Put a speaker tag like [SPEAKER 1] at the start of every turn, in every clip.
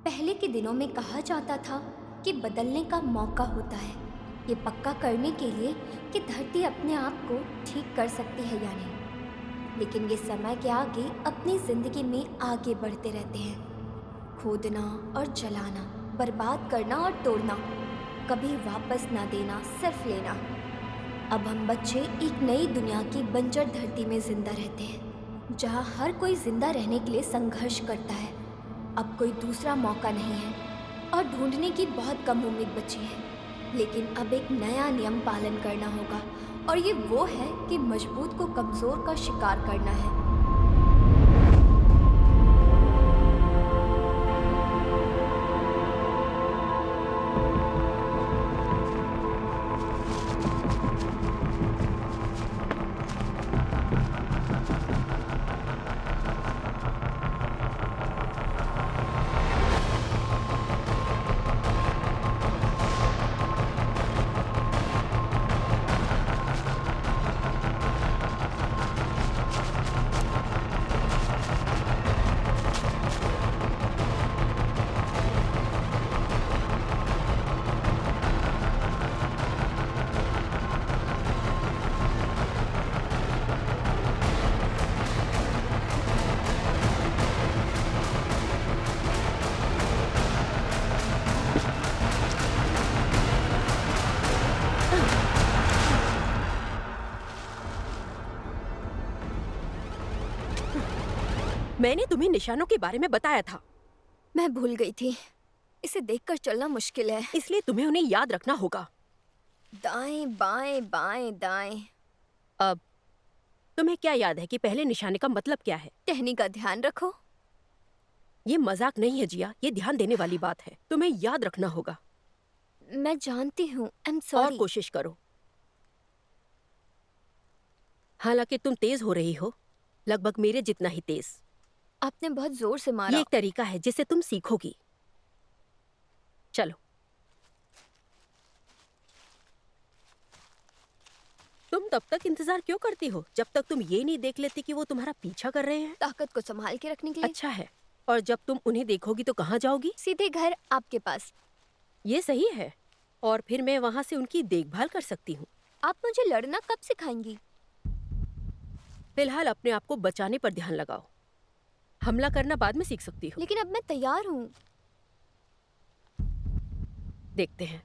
[SPEAKER 1] पहले के दिनों में कहा जाता था कि बदलने का मौका होता है, ये पक्का करने के लिए कि धरती अपने आप को ठीक कर सकती है या नहीं। लेकिन ये समय के आगे अपनी जिंदगी में आगे बढ़ते रहते हैं, खोदना और जलाना, बर्बाद करना और तोड़ना, कभी वापस ना देना, सिर्फ लेना। अब हम बच्चे एक नई दुनिया की बंजर धरती में जिंदा रहते हैं, जहाँ हर कोई जिंदा रहने के लिए संघर्ष करता है। अब कोई दूसरा मौका नहीं है और ढूंढने की बहुत कम उम्मीद बची है। लेकिन अब एक नया नियम पालन करना होगा, और ये वो है कि मजबूत को कमजोर का शिकार करना है।
[SPEAKER 2] मैंने तुम्हें निशानों के बारे में बताया था,
[SPEAKER 1] मैं भूल गई थी। इसे देखकर चलना मुश्किल है।
[SPEAKER 2] इसलिए तुम्हें उन्हें याद रखना होगा।
[SPEAKER 1] दाएं बाएं बाएं दाएं।
[SPEAKER 2] अब तुम्हें क्या याद है कि पहले निशाने का मतलब क्या है?
[SPEAKER 1] टहनी का ध्यान रखो।
[SPEAKER 2] ये मजाक नहीं है जिया, ये ध्यान देने वाली बात है। तुम्हें याद रखना होगा
[SPEAKER 1] मैं जानती हूँ, आई एम
[SPEAKER 2] और
[SPEAKER 1] सॉरी।
[SPEAKER 2] कोशिश करो। हालांकि तुम तेज हो रही हो, लगभग मेरे जितना ही तेज।
[SPEAKER 1] आपने बहुत जोर से
[SPEAKER 2] ये
[SPEAKER 1] मारा।
[SPEAKER 2] एक तरीका है जिससे तुम सीखोगी। चलो। तुम तब तक इंतजार क्यों करती हो जब तक तुम ये नहीं देख लेती कि वो तुम्हारा पीछा कर रहे हैं?
[SPEAKER 1] ताकत को संभाल के रखने के लिए।
[SPEAKER 2] अच्छा है। और जब तुम उन्हें देखोगी तो कहाँ जाओगी?
[SPEAKER 1] सीधे घर, आपके पास।
[SPEAKER 2] ये सही है। और फिर मैं वहां से उनकी देखभाल कर सकती हूँ।
[SPEAKER 1] आप मुझे लड़ना कब सिखाएंगी?
[SPEAKER 2] फिलहाल अपने आप को बचाने पर ध्यान लगाओ। हमला करना बाद में सीख सकती हो।
[SPEAKER 1] लेकिन अब मैं तैयार हूँ।
[SPEAKER 2] देखते हैं।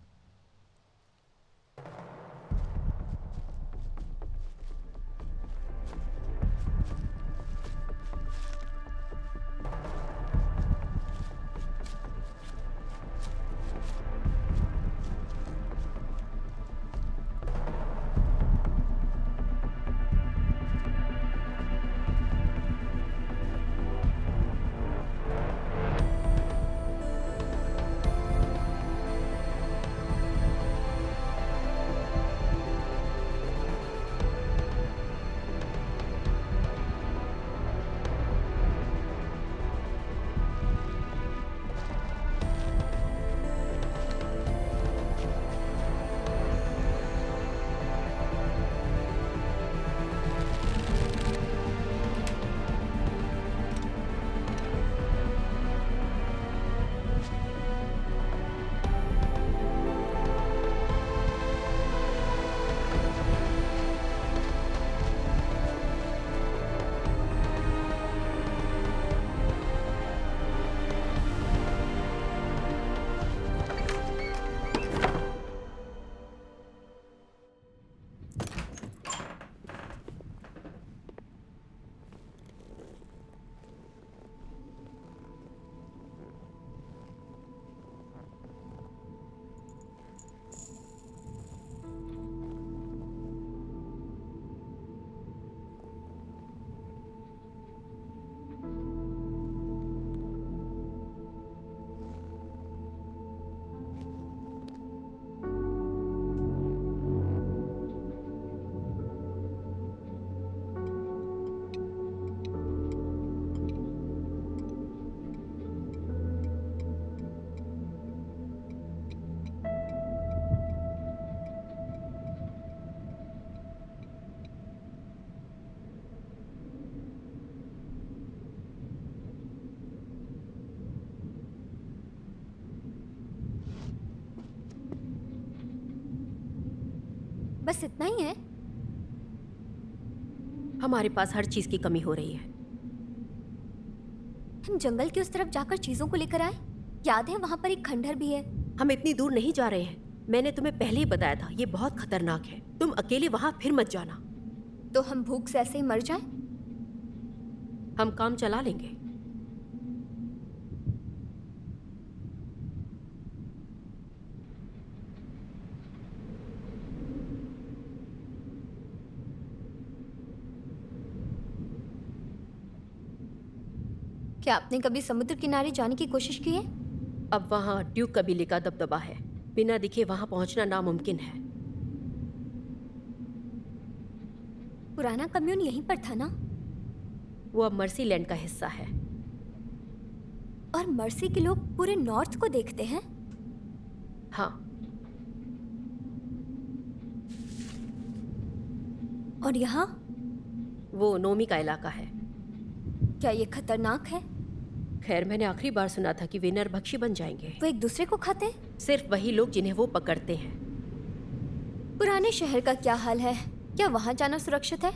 [SPEAKER 1] बस इतना ही है?
[SPEAKER 2] हमारे पास हर चीज की कमी हो रही है।
[SPEAKER 1] हम जंगल के उस तरफ जाकर चीजों को लेकर आए। याद है वहाँ पर एक खंडहर भी है।
[SPEAKER 2] हम इतनी दूर नहीं जा रहे हैं। मैंने तुम्हें पहले ही बताया था, ये बहुत खतरनाक है। तुम अकेले वहां फिर मत जाना।
[SPEAKER 1] तो हम भूख से ऐसे ही मर जाएं?
[SPEAKER 2] हम काम चला लेंगे।
[SPEAKER 1] क्या आपने कभी समुद्र किनारे जाने की कोशिश की है?
[SPEAKER 2] अब वहां ड्यूक कबीले का दबदबा है। बिना दिखे वहां पहुंचना नामुमकिन है।
[SPEAKER 1] पुराना कम्यून यहीं पर था ना?
[SPEAKER 2] वो अब मर्सी लैंड का हिस्सा है।
[SPEAKER 1] और मर्सी के लोग पूरे नॉर्थ को देखते हैं?
[SPEAKER 2] हाँ।
[SPEAKER 1] और यहाँ?
[SPEAKER 2] वो नोमी का इलाका है।
[SPEAKER 1] क्या ये खतरनाक है?
[SPEAKER 2] खैर, मैंने आखिरी बार सुना था कि वे नरभक्षी बन जाएंगे।
[SPEAKER 1] वो एक दूसरे को खाते हैं?
[SPEAKER 2] सिर्फ वही लोग जिन्हें वो पकड़ते हैं।
[SPEAKER 1] पुराने शहर का क्या हाल है? क्या वहां जाना सुरक्षित है?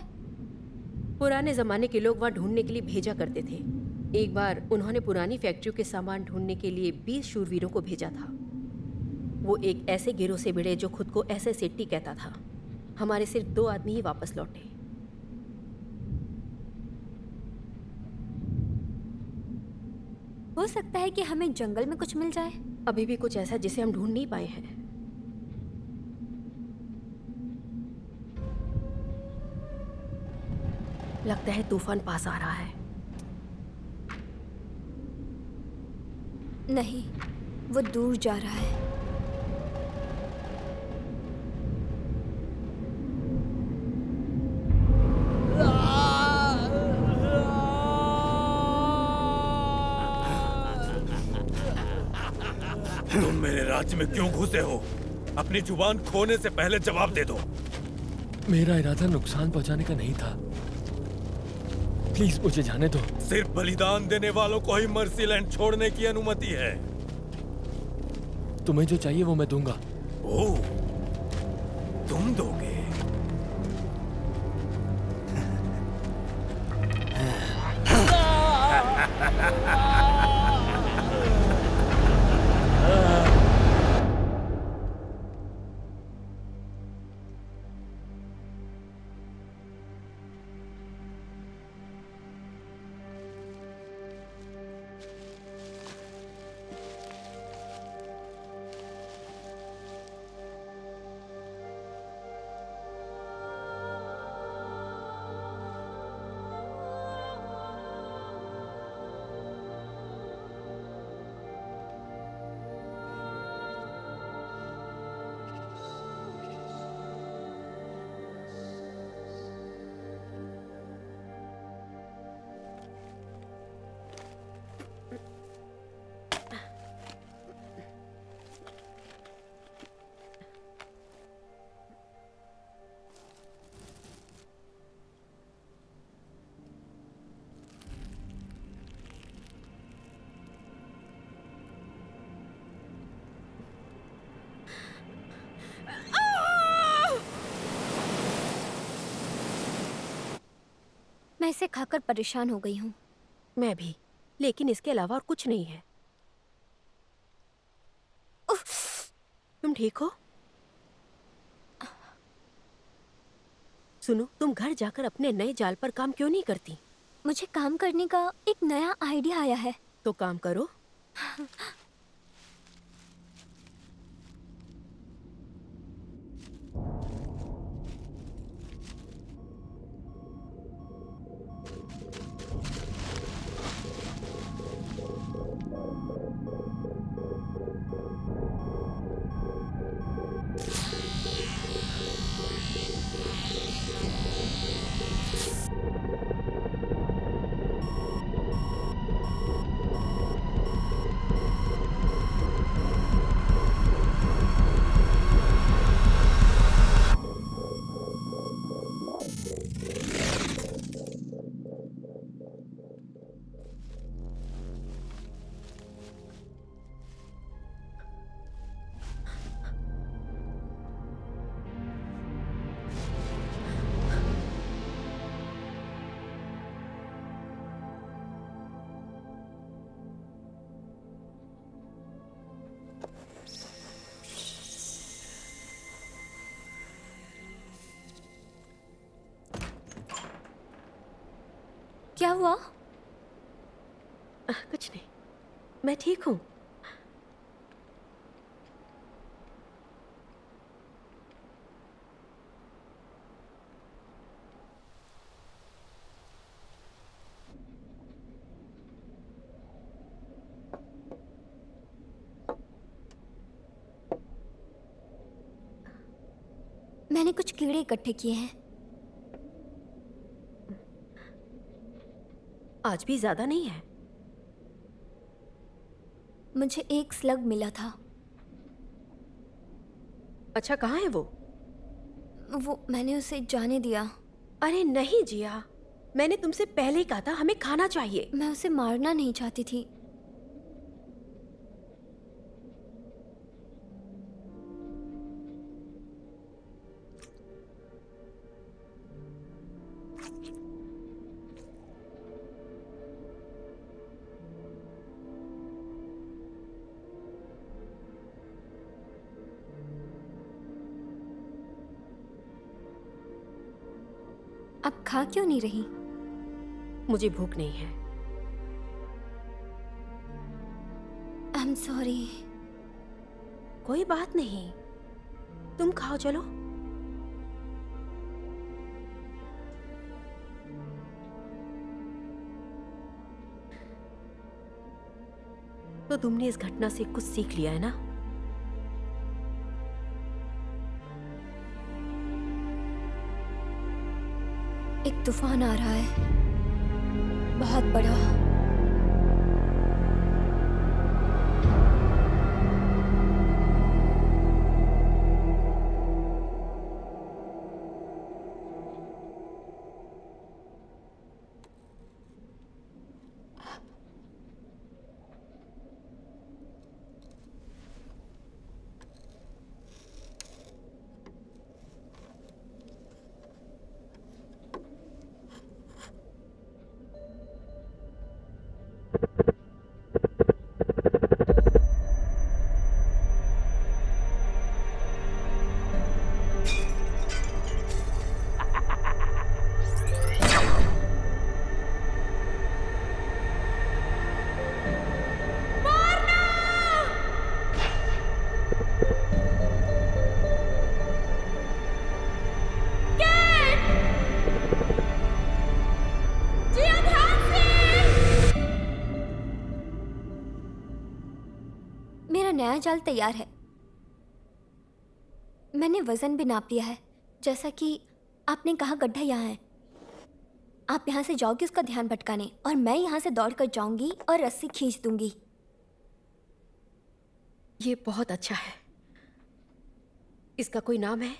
[SPEAKER 2] पुराने जमाने के लोग वहां ढूंढने के लिए भेजा करते थे। एक बार उन्होंने पुरानी फैक्ट्रियों के सामान ढूंढने के लिए 20 शूरवीरों को भेजा था। वो एक ऐसे गिरोह से भिड़े जो खुद को ऐसे सेट्टी कहता था। हमारे सिर्फ 2 आदमी ही वापस लौटे।
[SPEAKER 1] हो सकता है कि हमें जंगल में कुछ मिल जाए।
[SPEAKER 2] अभी भी कुछ ऐसा जिसे हम ढूंढ नहीं पाए हैं। लगता है तूफान पास आ रहा है।
[SPEAKER 1] नहीं, वो दूर जा रहा है।
[SPEAKER 3] तुम मेरे राज्य में क्यों घुसे हो? अपनी जुबान खोने से पहले जवाब दे दो।
[SPEAKER 4] मेरा इरादा नुकसान पहुंचाने का नहीं था। प्लीज मुझे जाने दो।
[SPEAKER 3] सिर्फ बलिदान देने वालों को ही मर्सी लैंड छोड़ने की अनुमति है।
[SPEAKER 4] तुम्हें जो चाहिए वो मैं दूंगा।
[SPEAKER 3] ओह, तुम दोगे?
[SPEAKER 1] मैं इसे खाकर परेशान हो गई हूँ।
[SPEAKER 2] मैं भी, लेकिन इसके अलावा और कुछ नहीं है।
[SPEAKER 1] उफ!
[SPEAKER 2] तुम ठीक हो? सुनो, तुम घर जाकर अपने नए जाल पर काम क्यों नहीं करती?
[SPEAKER 1] मुझे काम करने का एक नया आइडिया आया है।
[SPEAKER 2] तो काम करो।
[SPEAKER 1] क्या हुआ?
[SPEAKER 2] कुछ नहीं, मैं ठीक हूँ।
[SPEAKER 1] मैंने कुछ कीड़े इकट्ठे किए हैं।
[SPEAKER 2] आज भी ज्यादा नहीं है।
[SPEAKER 1] मुझे एक स्लग मिला था।
[SPEAKER 2] अच्छा, कहाँ है वो?
[SPEAKER 1] वो मैंने उसे जाने दिया।
[SPEAKER 2] अरे नहीं जिया, मैंने तुमसे पहले ही कहा था हमें खाना चाहिए।
[SPEAKER 1] मैं उसे मारना नहीं चाहती थी। अब खा क्यों नहीं रही?
[SPEAKER 2] मुझे भूख नहीं है।
[SPEAKER 1] I am sorry.
[SPEAKER 2] कोई बात नहीं, तुम खाओ, चलो। तो तुमने इस घटना से कुछ सीख लिया है ना?
[SPEAKER 1] एक तूफान आ रहा है, बहुत बड़ा। मेरा नया जाल तैयार है। मैंने वजन भी नाप लिया है। जैसा कि आपने कहा, गड्ढा यहाँ है। आप यहाँ से जाओगे उसका ध्यान भटकाने, और मैं यहाँ से दौड़ कर जाऊंगी और रस्सी खींच दूंगी।
[SPEAKER 2] ये बहुत अच्छा है। इसका कोई नाम है?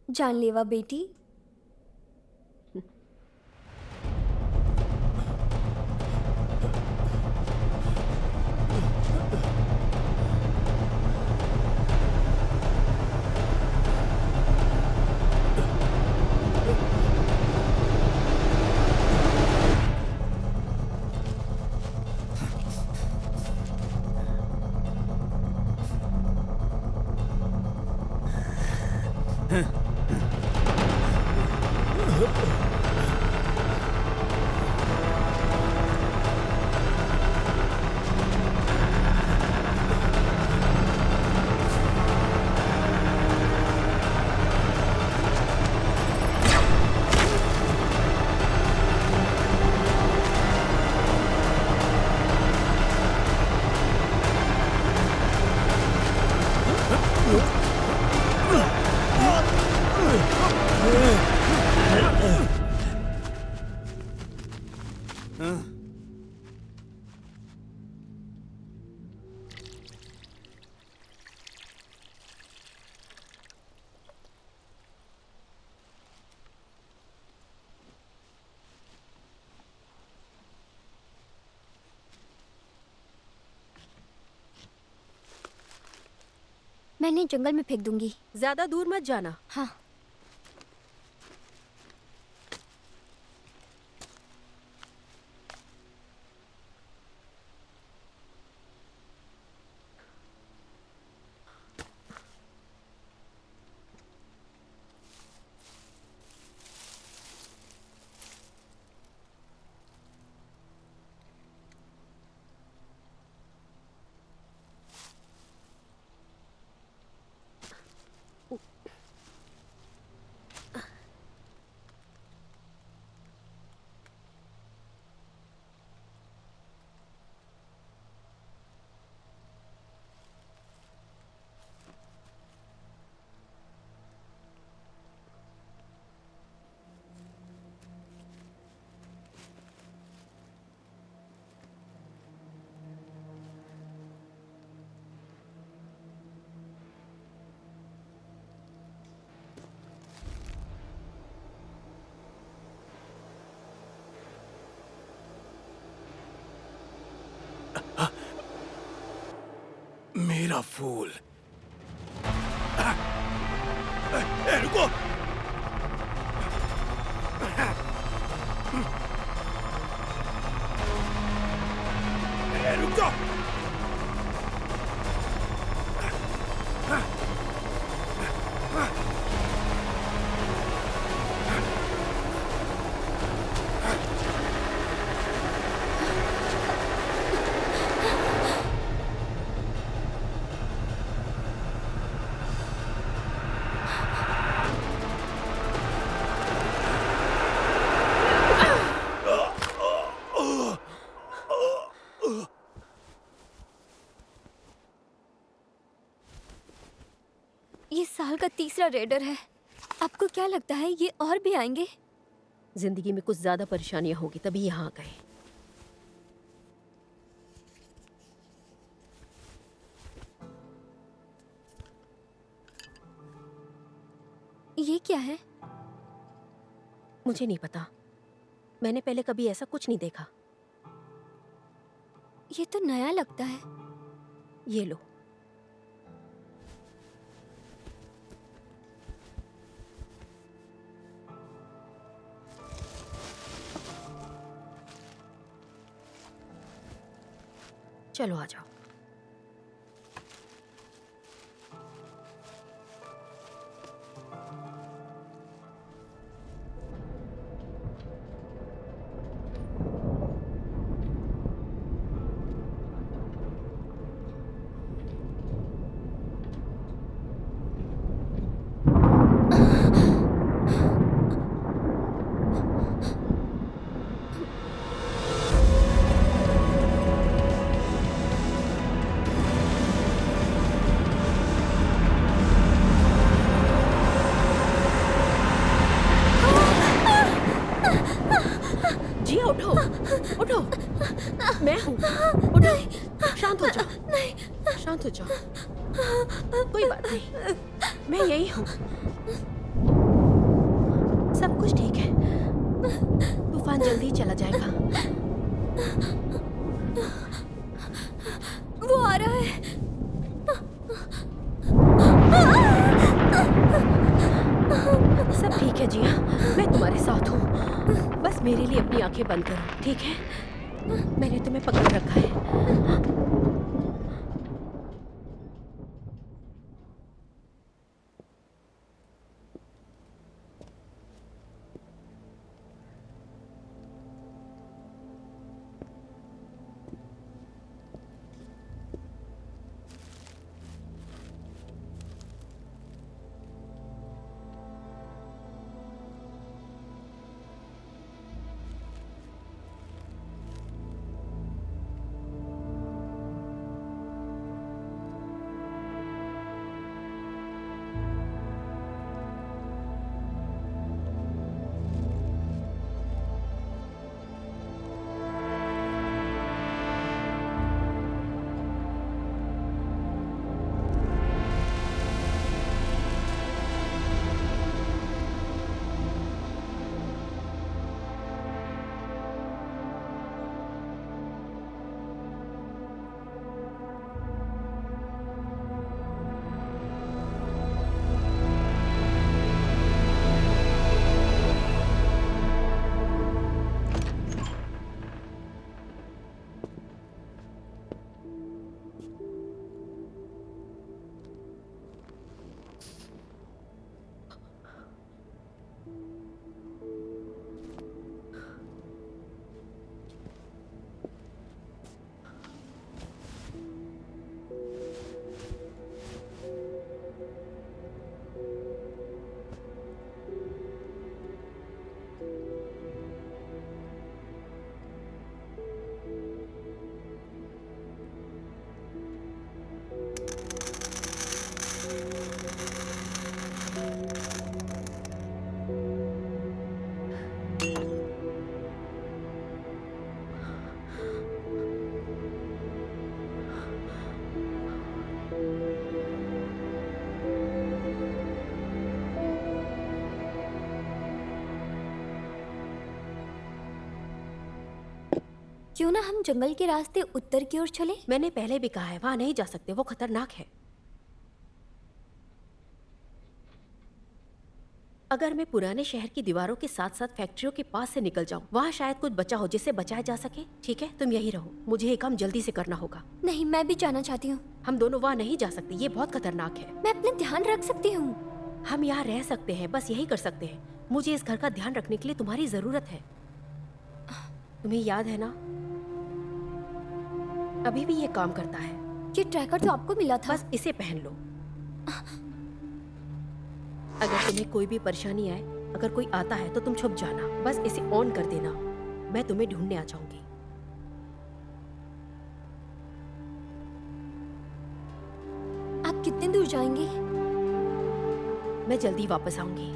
[SPEAKER 1] जानलेवा बेटी। मैं इन्हें जंगल में फेंक दूंगी।
[SPEAKER 2] ज्यादा दूर मत जाना।
[SPEAKER 1] हाँ।
[SPEAKER 3] मेरा फूल। रुको। रुक जाओ।
[SPEAKER 1] ये साल का तीसरा रेडर है। आपको क्या लगता है ये और भी आएंगे?
[SPEAKER 2] जिंदगी में कुछ ज्यादा परेशानियां होगी तभी यहाँ आ गए।
[SPEAKER 1] ये क्या है?
[SPEAKER 2] मुझे नहीं पता, मैंने पहले कभी ऐसा कुछ नहीं देखा।
[SPEAKER 1] ये तो नया लगता है।
[SPEAKER 2] ये लो। चलो आ जाओ। जिया उठो, उठो। मैं हूँ, उठो। शांत हो जाओ, शांत हो जाओ। कोई बात नहीं, मैं यही हूँ। सब कुछ ठीक है, तूफान जल्दी ही चला जाएगा।
[SPEAKER 1] वो आ रहा है।
[SPEAKER 2] सब ठीक है जिया, मैं तुम्हारे साथ हूँ। बस मेरे लिए अपनी आंखें बंद करो, ठीक है? मैंने तुम्हें पकड़ रखा है।
[SPEAKER 1] क्यों ना हम जंगल के रास्ते उत्तर की ओर चले?
[SPEAKER 2] मैंने पहले भी कहा है, वहां नहीं जा सकते, वो खतरनाक है। अगर मैं पुराने शहर की दीवारों के साथ साथ फैक्ट्रियों के पास से निकल जाऊं, वहाँ शायद कुछ बचा हो जिससे बचाया जा सके। ठीक है, तुम यही रहो, मुझे ये काम जल्दी से करना होगा।
[SPEAKER 1] नहीं, मैं भी जाना चाहती हूँ।
[SPEAKER 2] हम दोनों वहाँ नहीं जा सकते, ये बहुत खतरनाक है।
[SPEAKER 1] मैं अपना ध्यान रख सकती हूँ।
[SPEAKER 2] हम यहाँ रह सकते हैं, बस यही कर सकते हैं। मुझे इस घर का ध्यान रखने के लिए तुम्हारी जरूरत है। तुम्हें याद है ना, अभी भी ये काम करता है।
[SPEAKER 1] ये ट्रैकर तो आपको मिला था।
[SPEAKER 2] बस इसे पहन लो। अगर तुम्हें कोई भी परेशानी आए, अगर कोई आता है तो तुम छुप जाना, बस इसे ऑन कर देना। मैं तुम्हें ढूंढने आ जाऊंगी।
[SPEAKER 1] आप कितने दूर जाएंगे?
[SPEAKER 2] मैं जल्दी वापस आऊंगी।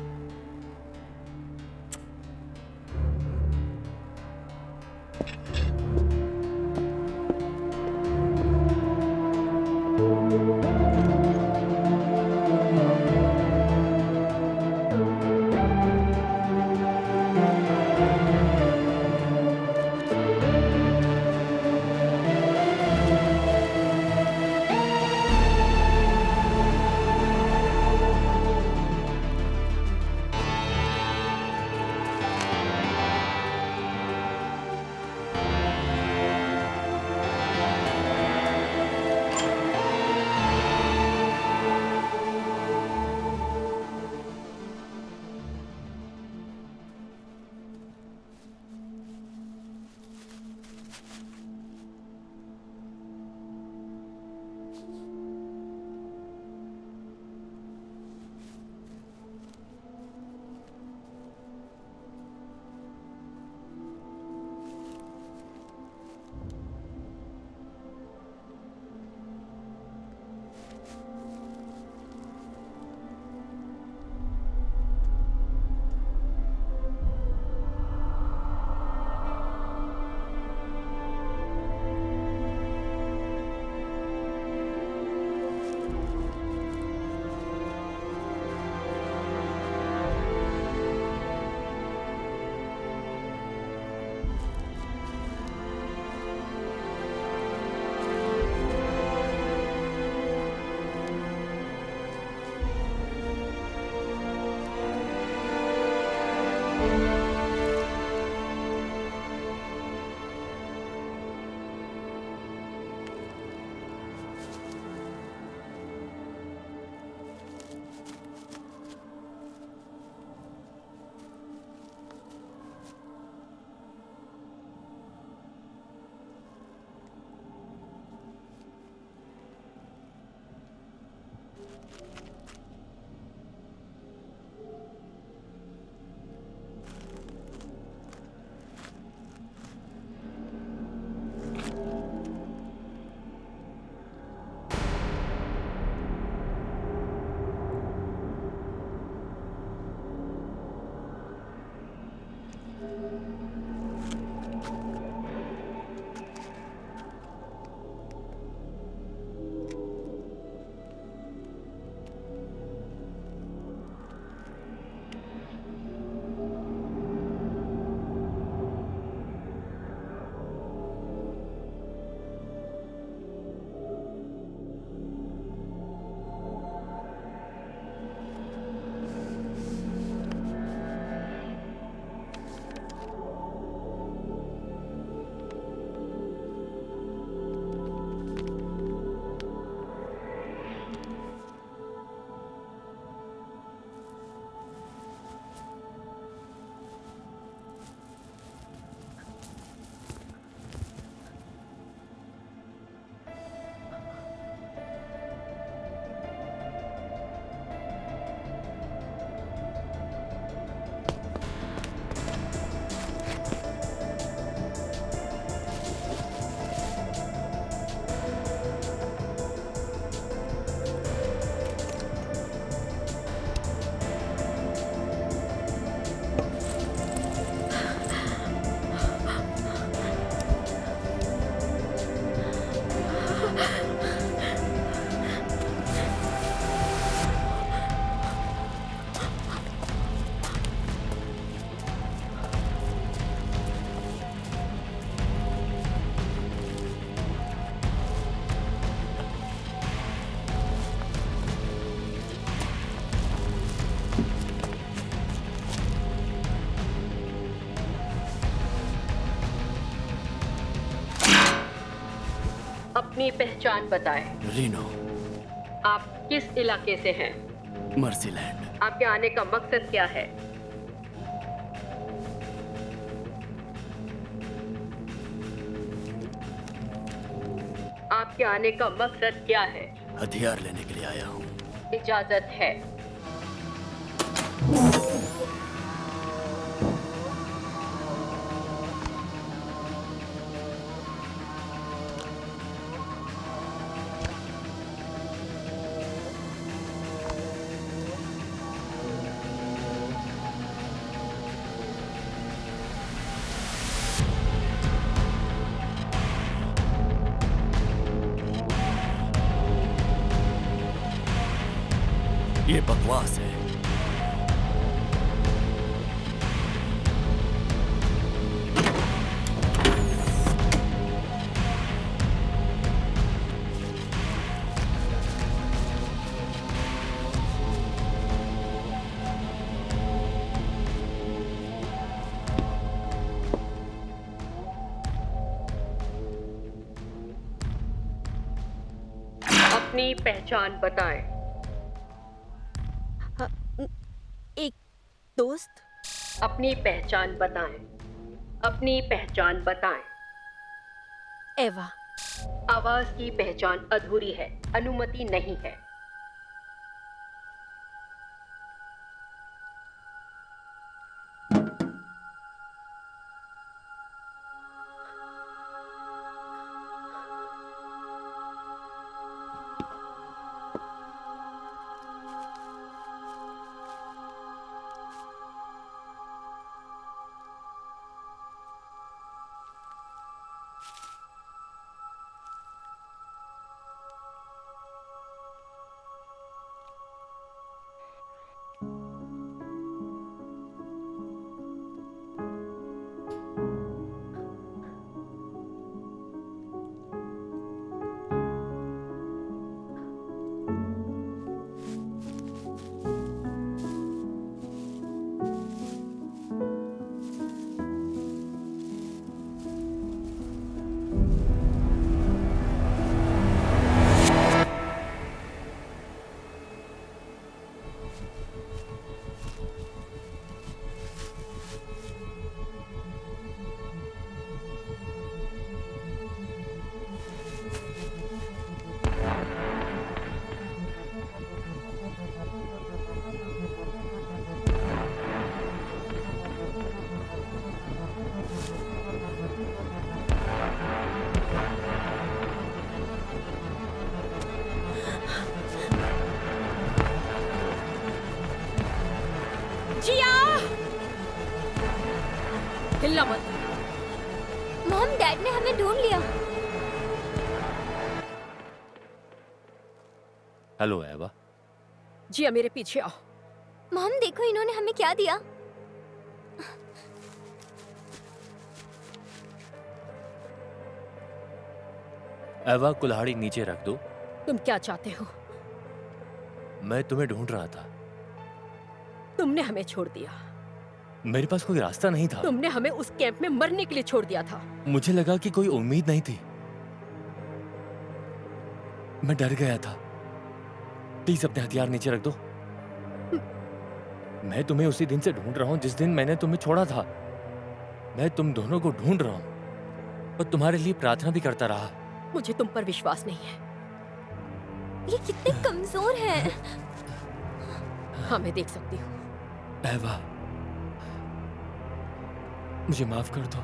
[SPEAKER 2] अपनी पहचान बताएं।
[SPEAKER 4] रीनो,
[SPEAKER 2] आप किस इलाके से हैं?
[SPEAKER 4] मर्सीलैंड।
[SPEAKER 2] आपके आने का मकसद क्या है? आपके आने का मकसद क्या है?
[SPEAKER 4] हथियार लेने के लिए आया हूँ।
[SPEAKER 2] इजाजत है।
[SPEAKER 4] ये बकवास है।
[SPEAKER 2] अपनी पहचान बताएं।
[SPEAKER 5] एक दोस्त।
[SPEAKER 2] अपनी पहचान बताएं। अपनी पहचान बताएं।
[SPEAKER 5] एवा।
[SPEAKER 2] आवाज की पहचान अधूरी है, अनुमति नहीं है। हिलना मत।
[SPEAKER 1] मॉम, डैड ने हमें ढूंढ लिया।
[SPEAKER 4] हेलो एवा।
[SPEAKER 2] जिया, मेरे पीछे आओ।
[SPEAKER 1] मॉम, देखो इन्होंने हमें क्या दिया।
[SPEAKER 4] एवा, कुल्हाड़ी नीचे रख दो।
[SPEAKER 2] तुम क्या चाहते हो?
[SPEAKER 4] मैं तुम्हें ढूंढ रहा था।
[SPEAKER 2] तुमने हमें छोड़ दिया।
[SPEAKER 4] मेरे पास कोई रास्ता नहीं था।
[SPEAKER 2] तुमने हमें उस कैंप में मरने के लिए छोड़ दिया था।
[SPEAKER 4] मुझे लगा कि कोई उम्मीद नहीं थी। मैं डर गया था। प्लीज अपने हथियार नीचे रख दो। मैं तुम्हें उसी दिन से ढूंढ रहा हूं जिस दिन मैंने तुम्हें छोड़ा था। मैं तुम दोनों को ढूंढ रहा हूं और तुम्हारे लिए प्रार्थना भी करता रहा।
[SPEAKER 2] मुझे तुम पर विश्वास नहीं है।
[SPEAKER 1] ये कितने कमजोर हैं।
[SPEAKER 2] हाँ, मैं देख सकती हूँ।
[SPEAKER 4] एवा, मुझे माफ कर दो।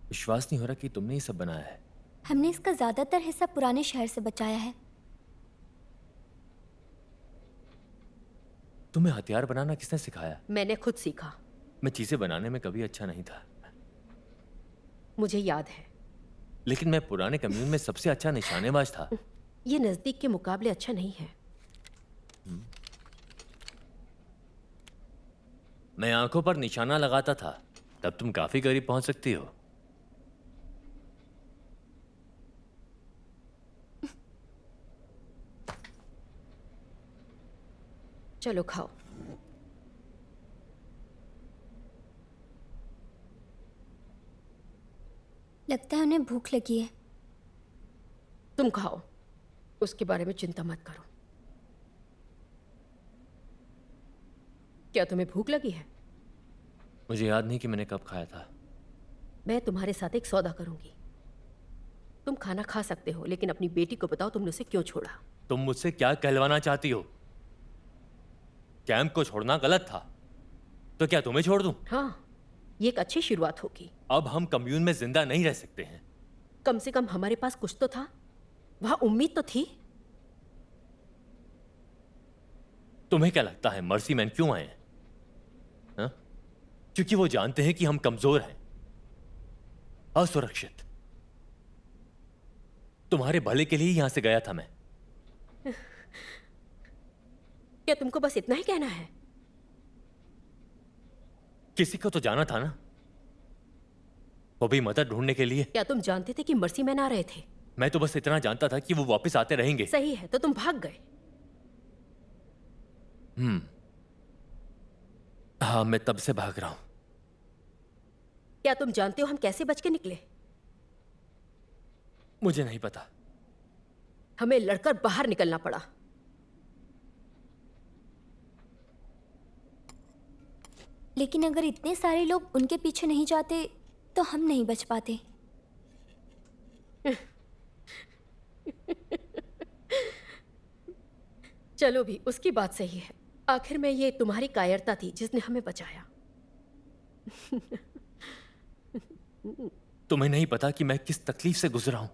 [SPEAKER 4] विश्वास नहीं हो रहा कि तुमने ये सब बनाया है।
[SPEAKER 1] हमने इसका ज्यादातर हिस्सा पुराने शहर से बचाया है।
[SPEAKER 4] तुम्हें हथियार बनाना किसने सिखाया?
[SPEAKER 2] मैंने खुद सीखा।
[SPEAKER 4] मैं चीजें बनाने में कभी अच्छा नहीं था।
[SPEAKER 2] मुझे याद है,
[SPEAKER 4] लेकिन मैं पुराने कम्यून में सबसे अच्छा निशानेबाज था।
[SPEAKER 2] ये नजदीक के मुकाबले अच्छा नहीं है।
[SPEAKER 4] मैं आंखों पर निशाना लगाता था, तब तुम काफी करीब पहुंच सकती हो।
[SPEAKER 2] चलो खाओ।
[SPEAKER 1] लगता है उन्हें भूख लगी है।
[SPEAKER 2] तुम खाओ, उसके बारे में चिंता मत करो। क्या तुम्हें भूख लगी है?
[SPEAKER 4] मुझे याद नहीं कि मैंने कब खाया था।
[SPEAKER 2] मैं तुम्हारे साथ एक सौदा करूंगी। तुम खाना खा सकते हो, लेकिन अपनी बेटी को बताओ तुमने उसे क्यों छोड़ा।
[SPEAKER 4] तुम मुझसे क्या कहलवाना चाहती हो? कैंप को छोड़ना गलत था, तो क्या तुम्हें छोड़ दूं?
[SPEAKER 2] हाँ, ये एक अच्छी शुरुआत होगी।
[SPEAKER 4] अब हम कम्यून में जिंदा नहीं रह सकते हैं।
[SPEAKER 2] कम से कम हमारे पास कुछ तो था, वहां उम्मीद तो थी।
[SPEAKER 4] तुम्हें क्या लगता है मर्सी मैन क्यों आए हैं? हाँ? क्योंकि वो जानते हैं कि हम कमजोर हैं, असुरक्षित। तुम्हारे भले के लिए यहां से गया था मैं।
[SPEAKER 2] क्या तुमको बस इतना ही कहना है?
[SPEAKER 4] किसी को तो जाना था ना, वो भी मदद ढूंढने के लिए।
[SPEAKER 2] क्या तुम जानते थे कि मर्सी मैन आ रहे थे?
[SPEAKER 4] मैं तो बस इतना जानता था कि वो वापस आते रहेंगे।
[SPEAKER 2] सही है, तो तुम भाग गए।
[SPEAKER 4] हाँ, मैं तब से भाग रहा हूं।
[SPEAKER 2] क्या तुम जानते हो हम कैसे बच के निकले?
[SPEAKER 4] मुझे नहीं पता।
[SPEAKER 2] हमें लड़कर बाहर निकलना पड़ा।
[SPEAKER 1] लेकिन अगर इतने सारे लोग उनके पीछे नहीं जाते तो हम नहीं बच पाते।
[SPEAKER 2] चलो भी, उसकी बात सही है। आखिर में ये तुम्हारी कायरता थी जिसने हमें बचाया।
[SPEAKER 4] तुम्हें नहीं पता कि मैं किस तकलीफ से गुजरा हूं।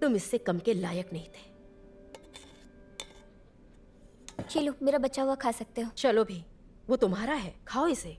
[SPEAKER 2] तुम इससे कम के लायक नहीं थे।
[SPEAKER 1] ये लो, मेरा बचा हुआ खा सकते हो।
[SPEAKER 2] चलो भी, वो तुम्हारा है, खाओ इसे।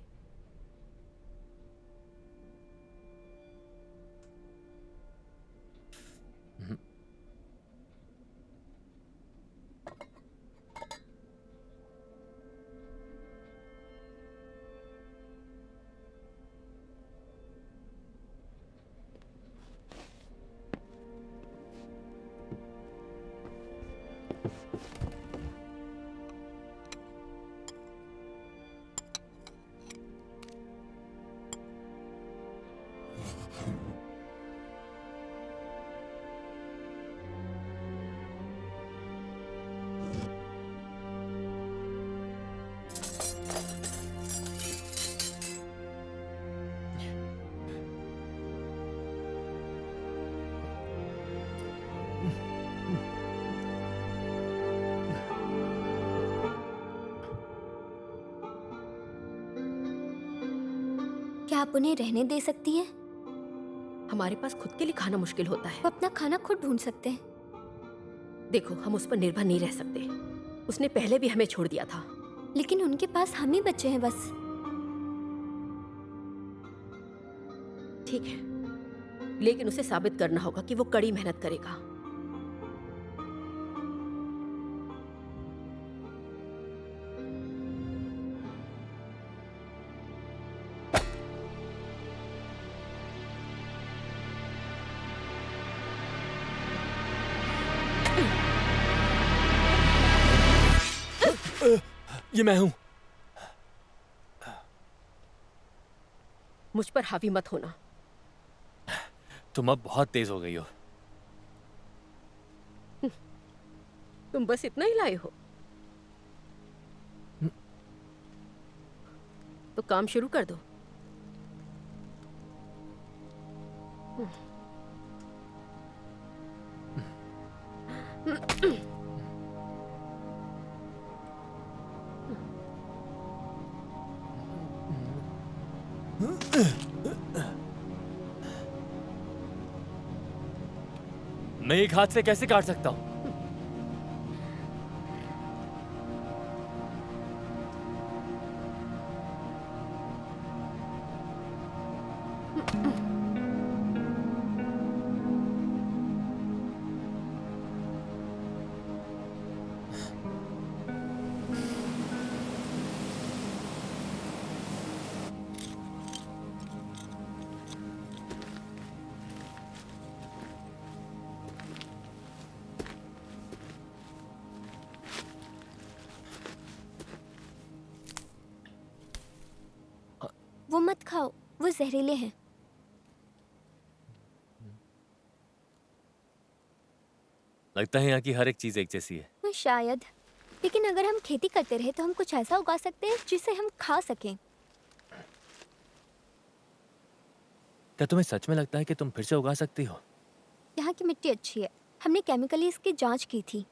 [SPEAKER 1] क्या आप उन्हें रहने दे सकती हैं?
[SPEAKER 2] हमारे पास खुद के लिए खाना मुश्किल होता है।
[SPEAKER 1] वो अपना खाना खुद ढूंढ सकते हैं।
[SPEAKER 2] देखो, हम उस पर निर्भर नहीं रह सकते। उसने पहले भी हमें छोड़ दिया था।
[SPEAKER 1] लेकिन उनके पास हम ही बच्चे हैं बस।
[SPEAKER 2] ठीक है, लेकिन उसे साबित करना होगा कि वो कड़ी मेहनत करेगा।
[SPEAKER 4] ये मैं हूं।
[SPEAKER 2] मुझ पर हावी मत होना।
[SPEAKER 4] तुम अब बहुत तेज हो गई हो।
[SPEAKER 2] तुम बस इतना ही लाए हो, तो काम शुरू कर दो।
[SPEAKER 4] मैं एक हाथ से कैसे काट सकता हूं?
[SPEAKER 1] खाओ, वो जहरीले हैं।
[SPEAKER 4] लगता है यहाँ की हर एक चीज एक जैसी है।
[SPEAKER 1] शायद, लेकिन अगर हम खेती करते रहे तो हम कुछ ऐसा उगा सकते हैं जिसे हम खा सकें।
[SPEAKER 4] क्या तुम्हें सच में लगता है कि तुम फिर से उगा सकती हो?
[SPEAKER 1] यहाँ की मिट्टी अच्छी है, हमने केमिकली इसकी जांच की थी।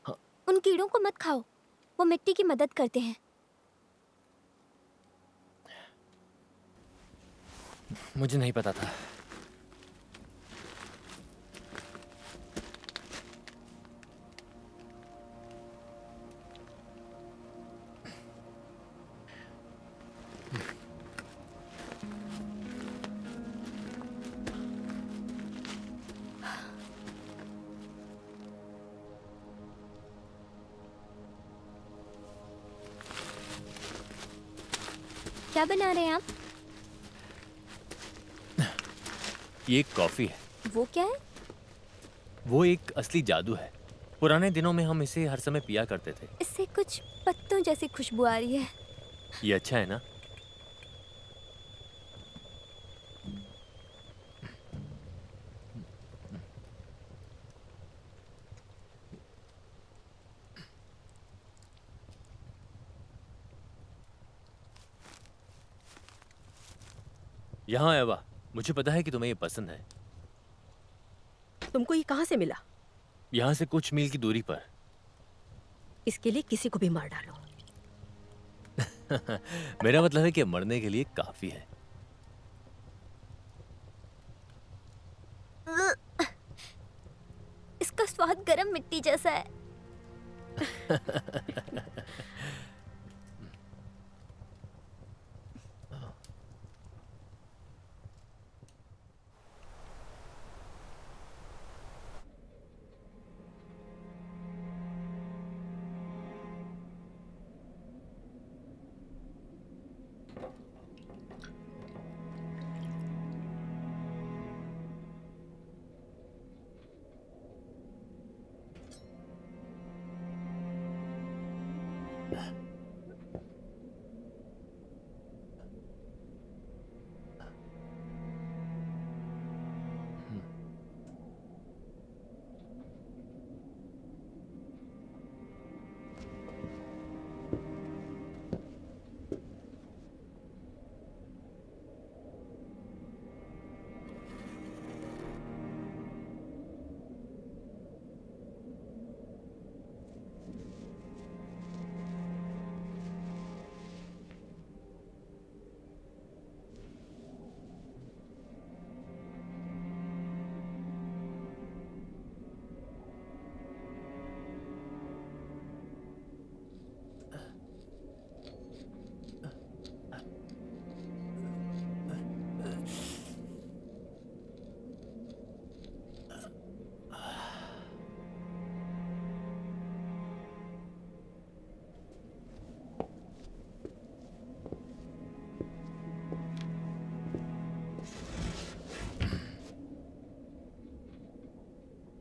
[SPEAKER 4] हाँ।
[SPEAKER 1] उन कीड़ों को मत खाओ, वो मिट्टी की मदद करते हैं।
[SPEAKER 4] मुझे नहीं पता था।
[SPEAKER 1] क्या बना रहे हैं आप?
[SPEAKER 4] ये एक कॉफी है।
[SPEAKER 1] वो क्या है?
[SPEAKER 4] वो एक असली जादू है। पुराने दिनों में हम इसे हर समय पिया करते थे।
[SPEAKER 1] इससे कुछ पत्तों जैसी खुशबू आ रही है।
[SPEAKER 4] ये अच्छा है ना? यहाँ एवा, मुझे पता है कि तुम्हें ये पसंद है।
[SPEAKER 2] तुमको ये कहाँ से मिला?
[SPEAKER 4] यहाँ से कुछ मील की दूरी पर।
[SPEAKER 2] इसके लिए किसी को भी मार डालो।
[SPEAKER 4] मेरा मतलब है कि मरने के लिए काफी है।
[SPEAKER 1] इसका स्वाद गरम मिट्टी जैसा है।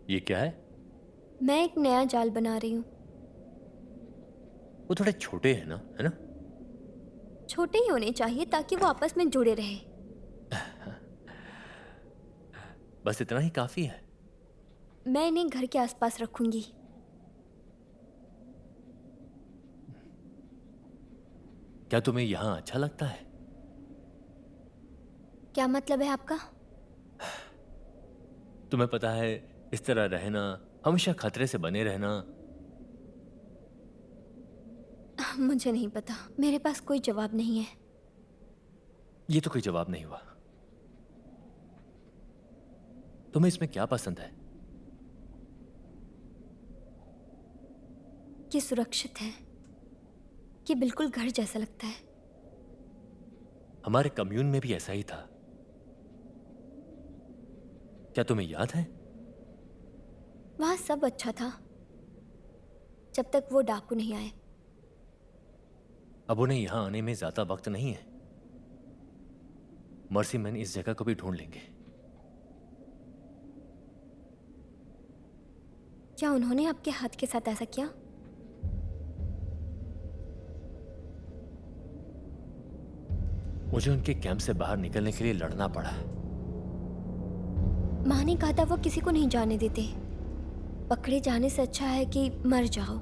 [SPEAKER 4] ये क्या है?
[SPEAKER 1] मैं एक नया जाल बना रही हूँ।
[SPEAKER 4] वो थोड़े छोटे हैं ना, है ना?
[SPEAKER 1] छोटे ही होने चाहिए ताकि वो आपस में जुड़े रहे।
[SPEAKER 4] बस इतना ही काफी है।
[SPEAKER 1] मैं इन्हें घर के आसपास रखूंगी।
[SPEAKER 4] क्या तुम्हें यहाँ अच्छा लगता है?
[SPEAKER 1] क्या मतलब है आपका?
[SPEAKER 4] तुम्हें पता है, इस तरह रहना, हमेशा खतरे से बने रहना।
[SPEAKER 1] मुझे नहीं पता, मेरे पास कोई जवाब नहीं है।
[SPEAKER 4] ये तो कोई जवाब नहीं हुआ। तुम्हें इसमें क्या पसंद है?
[SPEAKER 1] ये सुरक्षित है। ये बिल्कुल घर जैसा लगता है।
[SPEAKER 4] हमारे कम्यून में भी ऐसा ही था। क्या तुम्हें याद है?
[SPEAKER 1] वहां सब अच्छा था जब तक वो डाकू नहीं आए।
[SPEAKER 4] अब उन्हें यहां आने में ज्यादा वक्त नहीं है। मर्सी मैन इस जगह को भी ढूंढ लेंगे।
[SPEAKER 1] क्या उन्होंने आपके हाथ के साथ ऐसा किया?
[SPEAKER 4] मुझे उनके कैंप से बाहर निकलने के लिए लड़ना पड़ा।
[SPEAKER 1] माँ ने कहा था वो किसी को नहीं जाने देते। पकड़े जाने से अच्छा है कि मर जाओ।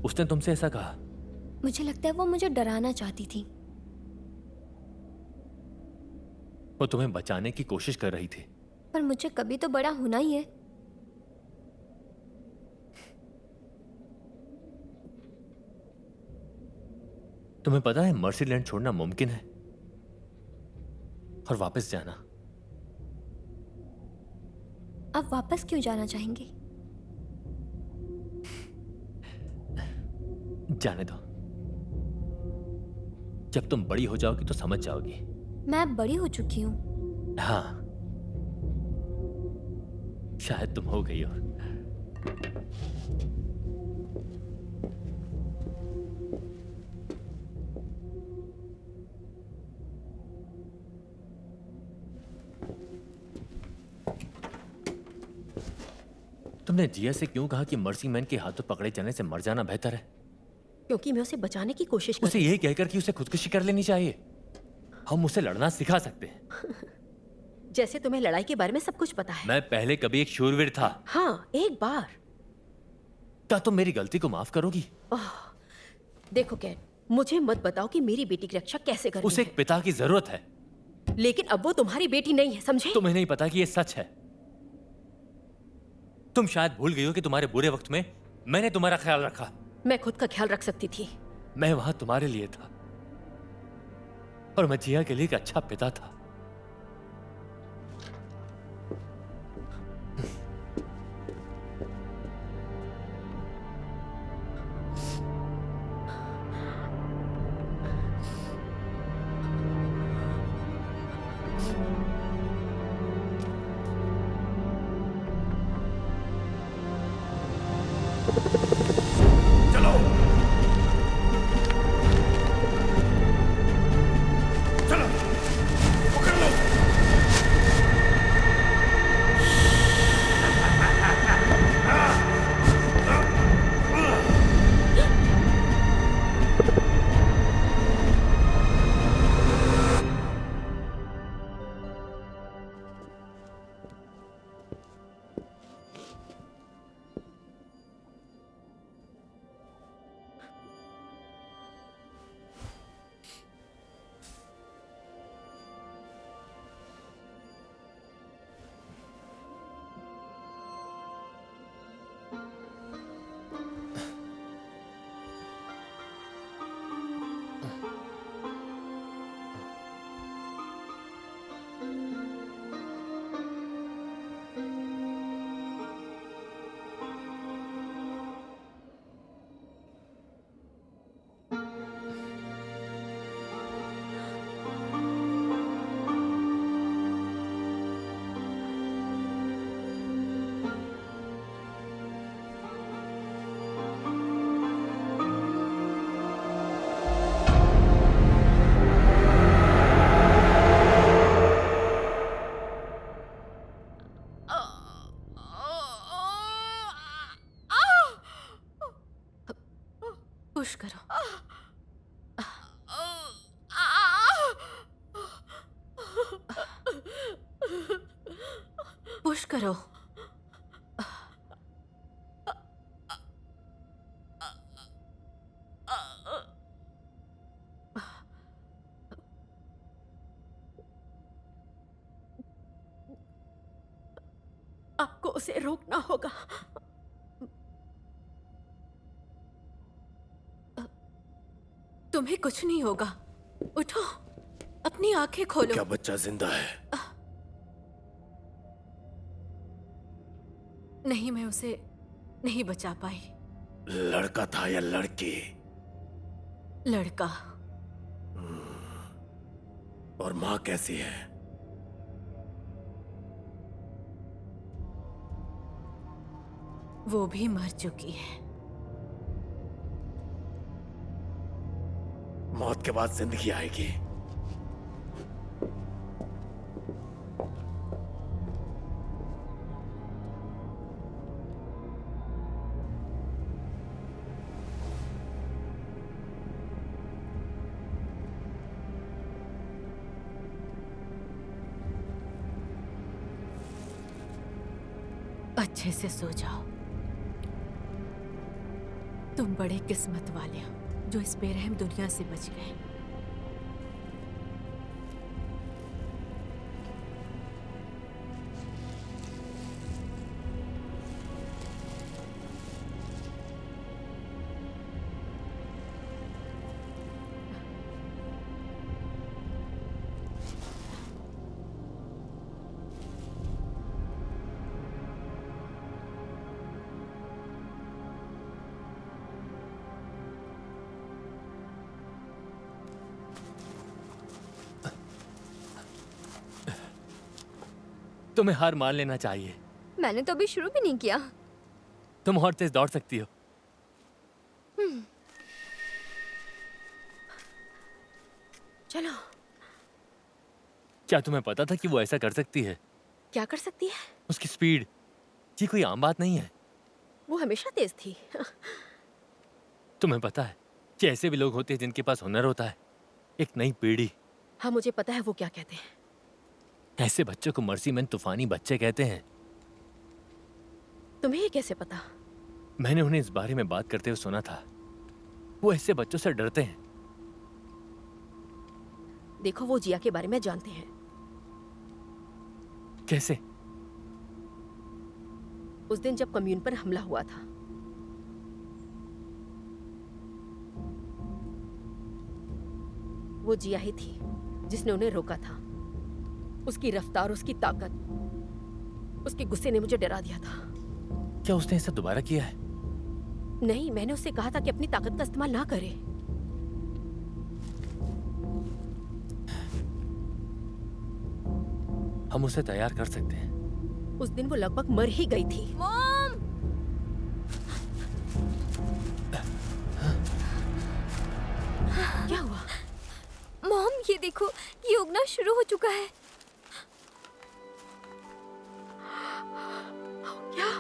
[SPEAKER 4] उसने तुमसे ऐसा कहा?
[SPEAKER 1] मुझे लगता है वो मुझे डराना चाहती थी।
[SPEAKER 4] वो तुम्हें बचाने की कोशिश कर रही थी।
[SPEAKER 1] पर मुझे कभी तो बड़ा होना ही है।
[SPEAKER 4] तुम्हें पता है मर्सीलैंड छोड़ना मुमकिन है और वापस जाना।
[SPEAKER 1] आप वापस क्यों जाना चाहेंगे?
[SPEAKER 4] जाने दो। जब तुम बड़ी हो जाओगी तो समझ जाओगी।
[SPEAKER 1] मैं बड़ी हो चुकी हूँ।
[SPEAKER 4] हाँ, शायद तुम हो गई हो। तुमने जिया से क्यों कहा कि मर्सी मैन के हाथों पकड़े जाने से मर जाना बेहतर है?
[SPEAKER 2] क्योंकि मैं उसे बचाने की कोशिश कर
[SPEAKER 4] उसे
[SPEAKER 2] रही
[SPEAKER 4] यही कहकर कि उसे खुदकुशी कर लेनी चाहिए। हम उसे लड़ना सिखा सकते हैं।
[SPEAKER 2] थी। जैसे तुम्हें लड़ाई के बारे में सब कुछ पता है।
[SPEAKER 4] मैं पहले कभी एक शूरवीर था।
[SPEAKER 2] हाँ, एक बार।
[SPEAKER 4] क्या तुम मेरी गलती को माफ करोगी?
[SPEAKER 2] देखो कैट, मुझे मत बताओ कि मेरी बेटी की रक्षा कैसे करनी
[SPEAKER 4] उसे
[SPEAKER 2] है।
[SPEAKER 4] एक पिता की जरूरत है।
[SPEAKER 2] लेकिन अब वो तुम्हारी बेटी नहीं है, समझे?
[SPEAKER 4] तुम्हें नहीं पता कि ये सच है। तुम शायद भूल गई हो कि तुम्हारे बुरे वक्त में मैंने तुम्हारा ख्याल रखा।
[SPEAKER 2] मैं खुद का ख्याल रख सकती थी।
[SPEAKER 4] मैं वहां तुम्हारे लिए था और मैं जिया के लिए एक अच्छा पिता था।
[SPEAKER 3] चलो चलो, पकड़ लो।
[SPEAKER 2] पुश करो। पुश करो। आपको उसे रोकना होगा। तुम्हें कुछ नहीं होगा। उठो, अपनी आंखें खोलो।
[SPEAKER 3] क्या बच्चा जिंदा है?
[SPEAKER 2] नहीं, मैं उसे नहीं बचा पाई।
[SPEAKER 3] लड़का था या लड़की?
[SPEAKER 2] लड़का।
[SPEAKER 3] और माँ कैसी है?
[SPEAKER 2] वो भी मर चुकी है।
[SPEAKER 3] मौत के बाद जिंदगी आएगी।
[SPEAKER 5] अच्छे से सो जाओ। तुम बड़े किस्मत वाले हो जो इस बेरहम दुनिया से बच गए।
[SPEAKER 4] तुम्हें हार मान लेना चाहिए।
[SPEAKER 1] मैंने तो अभी शुरू भी नहीं किया।
[SPEAKER 4] तुम और तेज दौड़ सकती हो।
[SPEAKER 2] चलो।
[SPEAKER 4] क्या तुम्हें पता था कि वो ऐसा कर सकती है?
[SPEAKER 2] क्या कर सकती है?
[SPEAKER 4] उसकी स्पीड, ये कोई आम बात नहीं है।
[SPEAKER 2] वो हमेशा तेज थी।
[SPEAKER 4] तुम्हें पता है कि ऐसे भी लोग होते हैं जिनके पास हुनर होता है। एक नई पीढ़ी।
[SPEAKER 2] हाँ, मुझे पता है वो क्या कहते हैं।
[SPEAKER 4] ऐसे बच्चों को मर्सीमैन तूफानी बच्चे कहते हैं।
[SPEAKER 2] तुम्हें ये कैसे पता?
[SPEAKER 4] मैंने उन्हें इस बारे में बात करते हुए सुना था। वो ऐसे बच्चों से डरते हैं।
[SPEAKER 2] देखो, वो जिया के बारे में जानते हैं।
[SPEAKER 4] कैसे?
[SPEAKER 2] उस दिन जब कम्यून पर हमला हुआ था, वो जिया ही थी जिसने उन्हें रोका था। उसकी रफ्तार, उसकी ताकत, उसके गुस्से ने मुझे डरा दिया था।
[SPEAKER 4] क्या उसने ऐसा दोबारा किया है?
[SPEAKER 2] नहीं, मैंने उससे कहा था कि अपनी ताकत का इस्तेमाल ना करे।
[SPEAKER 4] हम उसे तैयार कर सकते हैं।
[SPEAKER 2] उस दिन वो लगभग मर ही गई थी।
[SPEAKER 1] मॉम!
[SPEAKER 2] क्या हुआ?
[SPEAKER 1] मॉम, ये देखो, ये उगना शुरू हो चुका है।
[SPEAKER 2] क्या?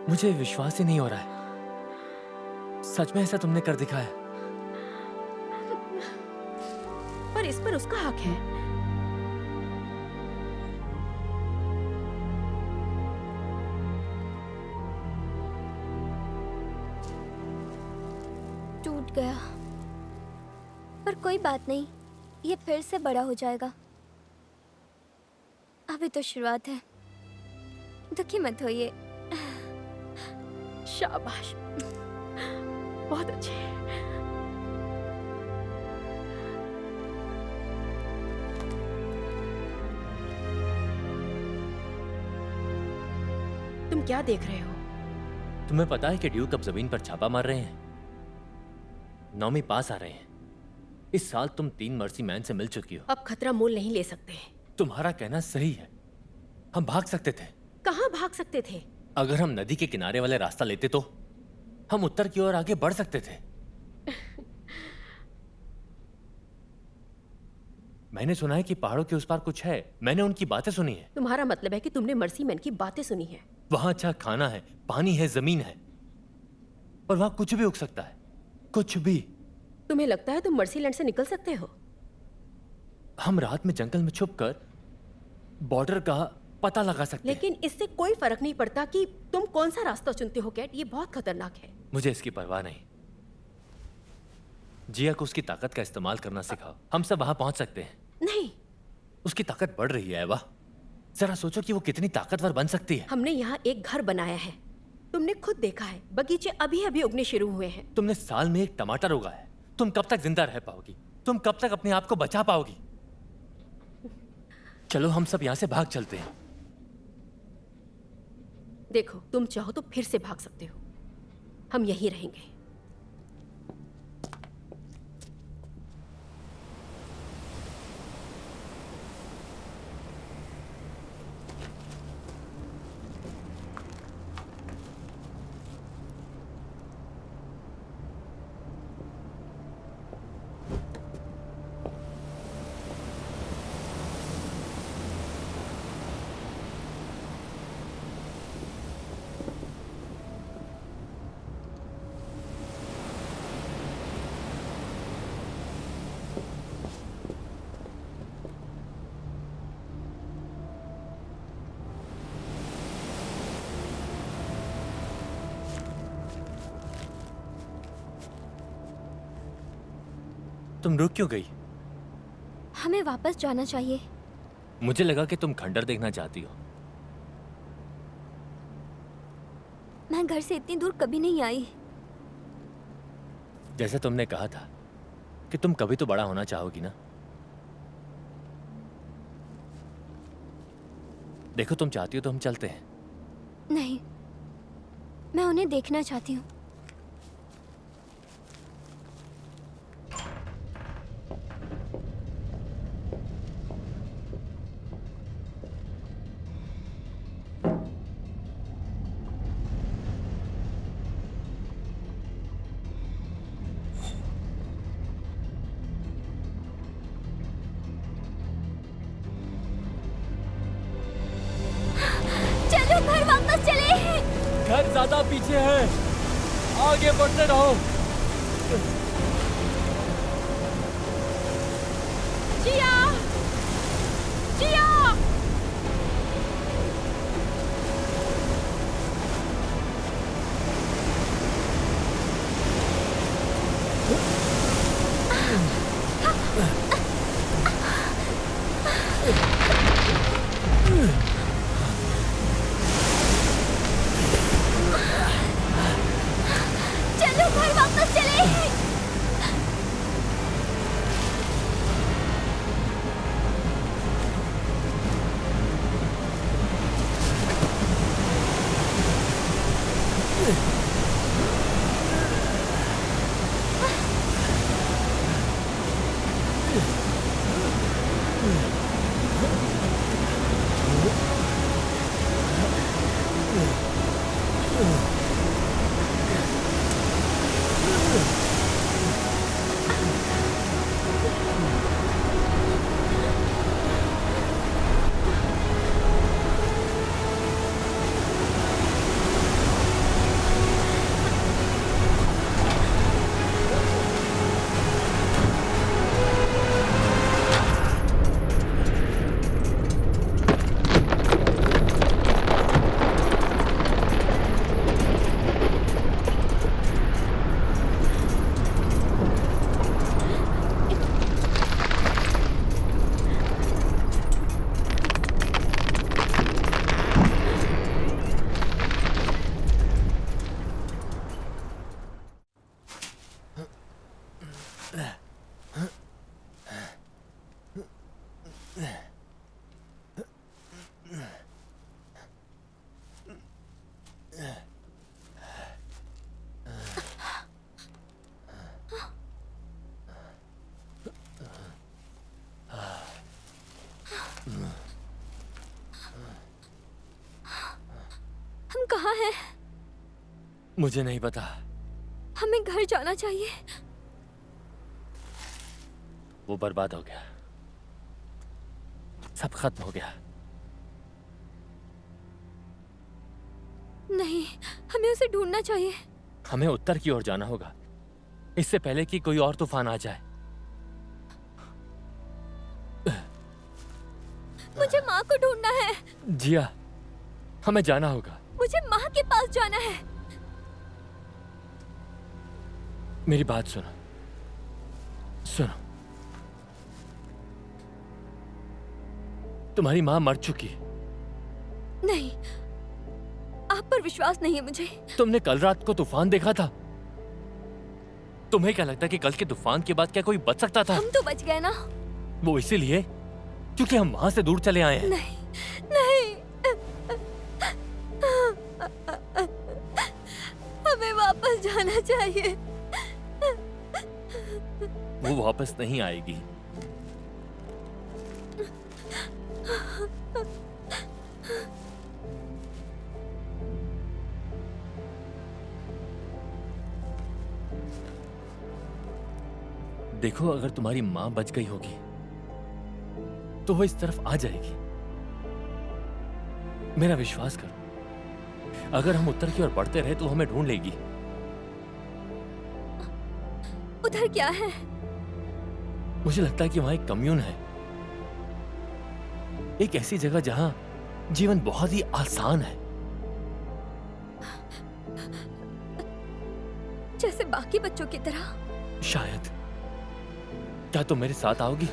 [SPEAKER 4] मुझे विश्वास ही नहीं हो रहा है। सच में ऐसा तुमने कर दिखाया?
[SPEAKER 2] पर इस पर उसका हक है।
[SPEAKER 1] टूट गया, पर कोई बात नहीं, ये फिर से बड़ा हो जाएगा। अभी तो शुरुआत है, दुखी मत होइए।
[SPEAKER 2] शाबाश, बहुत अच्छे। तुम क्या देख रहे हो?
[SPEAKER 4] तुम्हें पता है कि ड्यूक अब जमीन पर छापा मार रहे हैं? नौमी पास आ रहे हैं। इस साल तुम 3 मर्सी मैन से मिल चुकी हो।
[SPEAKER 2] अब खतरा मोल नहीं ले सकते।
[SPEAKER 4] तुम्हारा कहना सही है। हम भाग सकते थे।
[SPEAKER 2] कहाँ भाग सकते थे?
[SPEAKER 4] अगर हम नदी के किनारे वाले रास्ता लेते तो हम उत्तर की ओर आगे बढ़ सकते थे। मैंने सुना है कि पहाड़ों के उस पार कुछ है। मैंने उनकी बातें सुनी है।
[SPEAKER 2] तुम्हारा मतलब है कि तुमने मर्सी मैन की बातें सुनी है?
[SPEAKER 4] वहां अच्छा खाना है, पानी है, जमीन है, और वहां कुछ भी उग सकता है, कुछ भी।
[SPEAKER 2] तुम्हें लगता है तुम मर्सीलैंड से निकल सकते हो?
[SPEAKER 4] हम रात में जंगल में छुपकर बॉर्डर का पता लगा सकते हैं।
[SPEAKER 2] लेकिन इससे कोई फर्क नहीं पड़ता कि तुम कौन सा रास्ता चुनते हो कैट। ये बहुत खतरनाक है।
[SPEAKER 4] मुझे इसकी परवाह नहीं। जिया को उसकी ताकत का इस्तेमाल करना सिखाओ। हम सब वहां पहुंच सकते हैं।
[SPEAKER 2] नहीं,
[SPEAKER 4] उसकी ताकत बढ़ रही है एवा। जरा सोचो कि वो कितनी ताकतवर बन सकती है।
[SPEAKER 2] हमने यहाँ एक घर बनाया है। तुमने खुद देखा है, बगीचे अभी अभी उगने शुरू हुए हैं।
[SPEAKER 4] तुमने साल में एक टमाटर उगाया है। तुम कब तक जिंदा रह पाओगी? तुम कब तक अपने आप को बचा पाओगी? चलो हम सब यहाँ से भाग चलते हैं।
[SPEAKER 2] देखो, तुम चाहो तो फिर से भाग सकते हो। हम यहीं रहेंगे।
[SPEAKER 4] तुम रुक क्यों गई?
[SPEAKER 1] हमें वापस जाना चाहिए।
[SPEAKER 4] मुझे लगा कि तुम खंडर देखना चाहती हो।
[SPEAKER 1] मैं घर से इतनी दूर कभी नहीं आई।
[SPEAKER 4] जैसे तुमने कहा था कि तुम कभी तो बड़ा होना चाहोगी ना। देखो, तुम चाहती हो तो हम चलते हैं।
[SPEAKER 1] नहीं, मैं उन्हें देखना चाहती हूँ। चलो घर वापस चले।
[SPEAKER 4] घर ज्यादा पीछे है, आगे बढ़ते रहो।
[SPEAKER 2] जिया! जिया!
[SPEAKER 1] चलो घर वापस चले। हम कहाँ हैं?
[SPEAKER 4] मुझे नहीं पता।
[SPEAKER 1] हमें घर जाना चाहिए।
[SPEAKER 4] वो बर्बाद हो गया, सब खत्म हो गया।
[SPEAKER 1] नहीं, हमें उसे ढूंढना चाहिए।
[SPEAKER 4] हमें उत्तर की ओर जाना होगा, इससे पहले कि कोई और तूफान आ जाए।
[SPEAKER 1] मुझे माँ को ढूंढना है।
[SPEAKER 4] जिया, हमें जाना होगा।
[SPEAKER 1] मुझे माँ के पास जाना है।
[SPEAKER 4] मेरी बात सुनो, सुनो। तुम्हारी माँ मर चुकी।
[SPEAKER 1] नहीं, आप पर विश्वास नहीं है मुझे।
[SPEAKER 4] तुमने कल रात को तूफान देखा था। तुम्हें क्या लगता है कि कल के तूफान के बाद क्या कोई बच सकता था?
[SPEAKER 1] हम तो बच गए ना।
[SPEAKER 4] वो इसीलिए क्योंकि हम वहां से दूर चले आए हैं।
[SPEAKER 1] नहीं, नहीं, हमें वापस जाना चाहिए।
[SPEAKER 4] वो वापस नहीं आएगी। देखो, अगर तुम्हारी माँ बच गई होगी तो वो इस तरफ आ जाएगी। मेरा विश्वास करो, अगर हम उत्तर की ओर बढ़ते रहे तो हमें ढूंढ लेगी।
[SPEAKER 1] उधर क्या है?
[SPEAKER 4] मुझे लगता है कि वहां एक कम्यून है, एक ऐसी जगह जहां जीवन बहुत ही आसान है।
[SPEAKER 1] जैसे बाकी बच्चों की तरह।
[SPEAKER 4] शायद। क्या तुम मेरे साथ आओगी?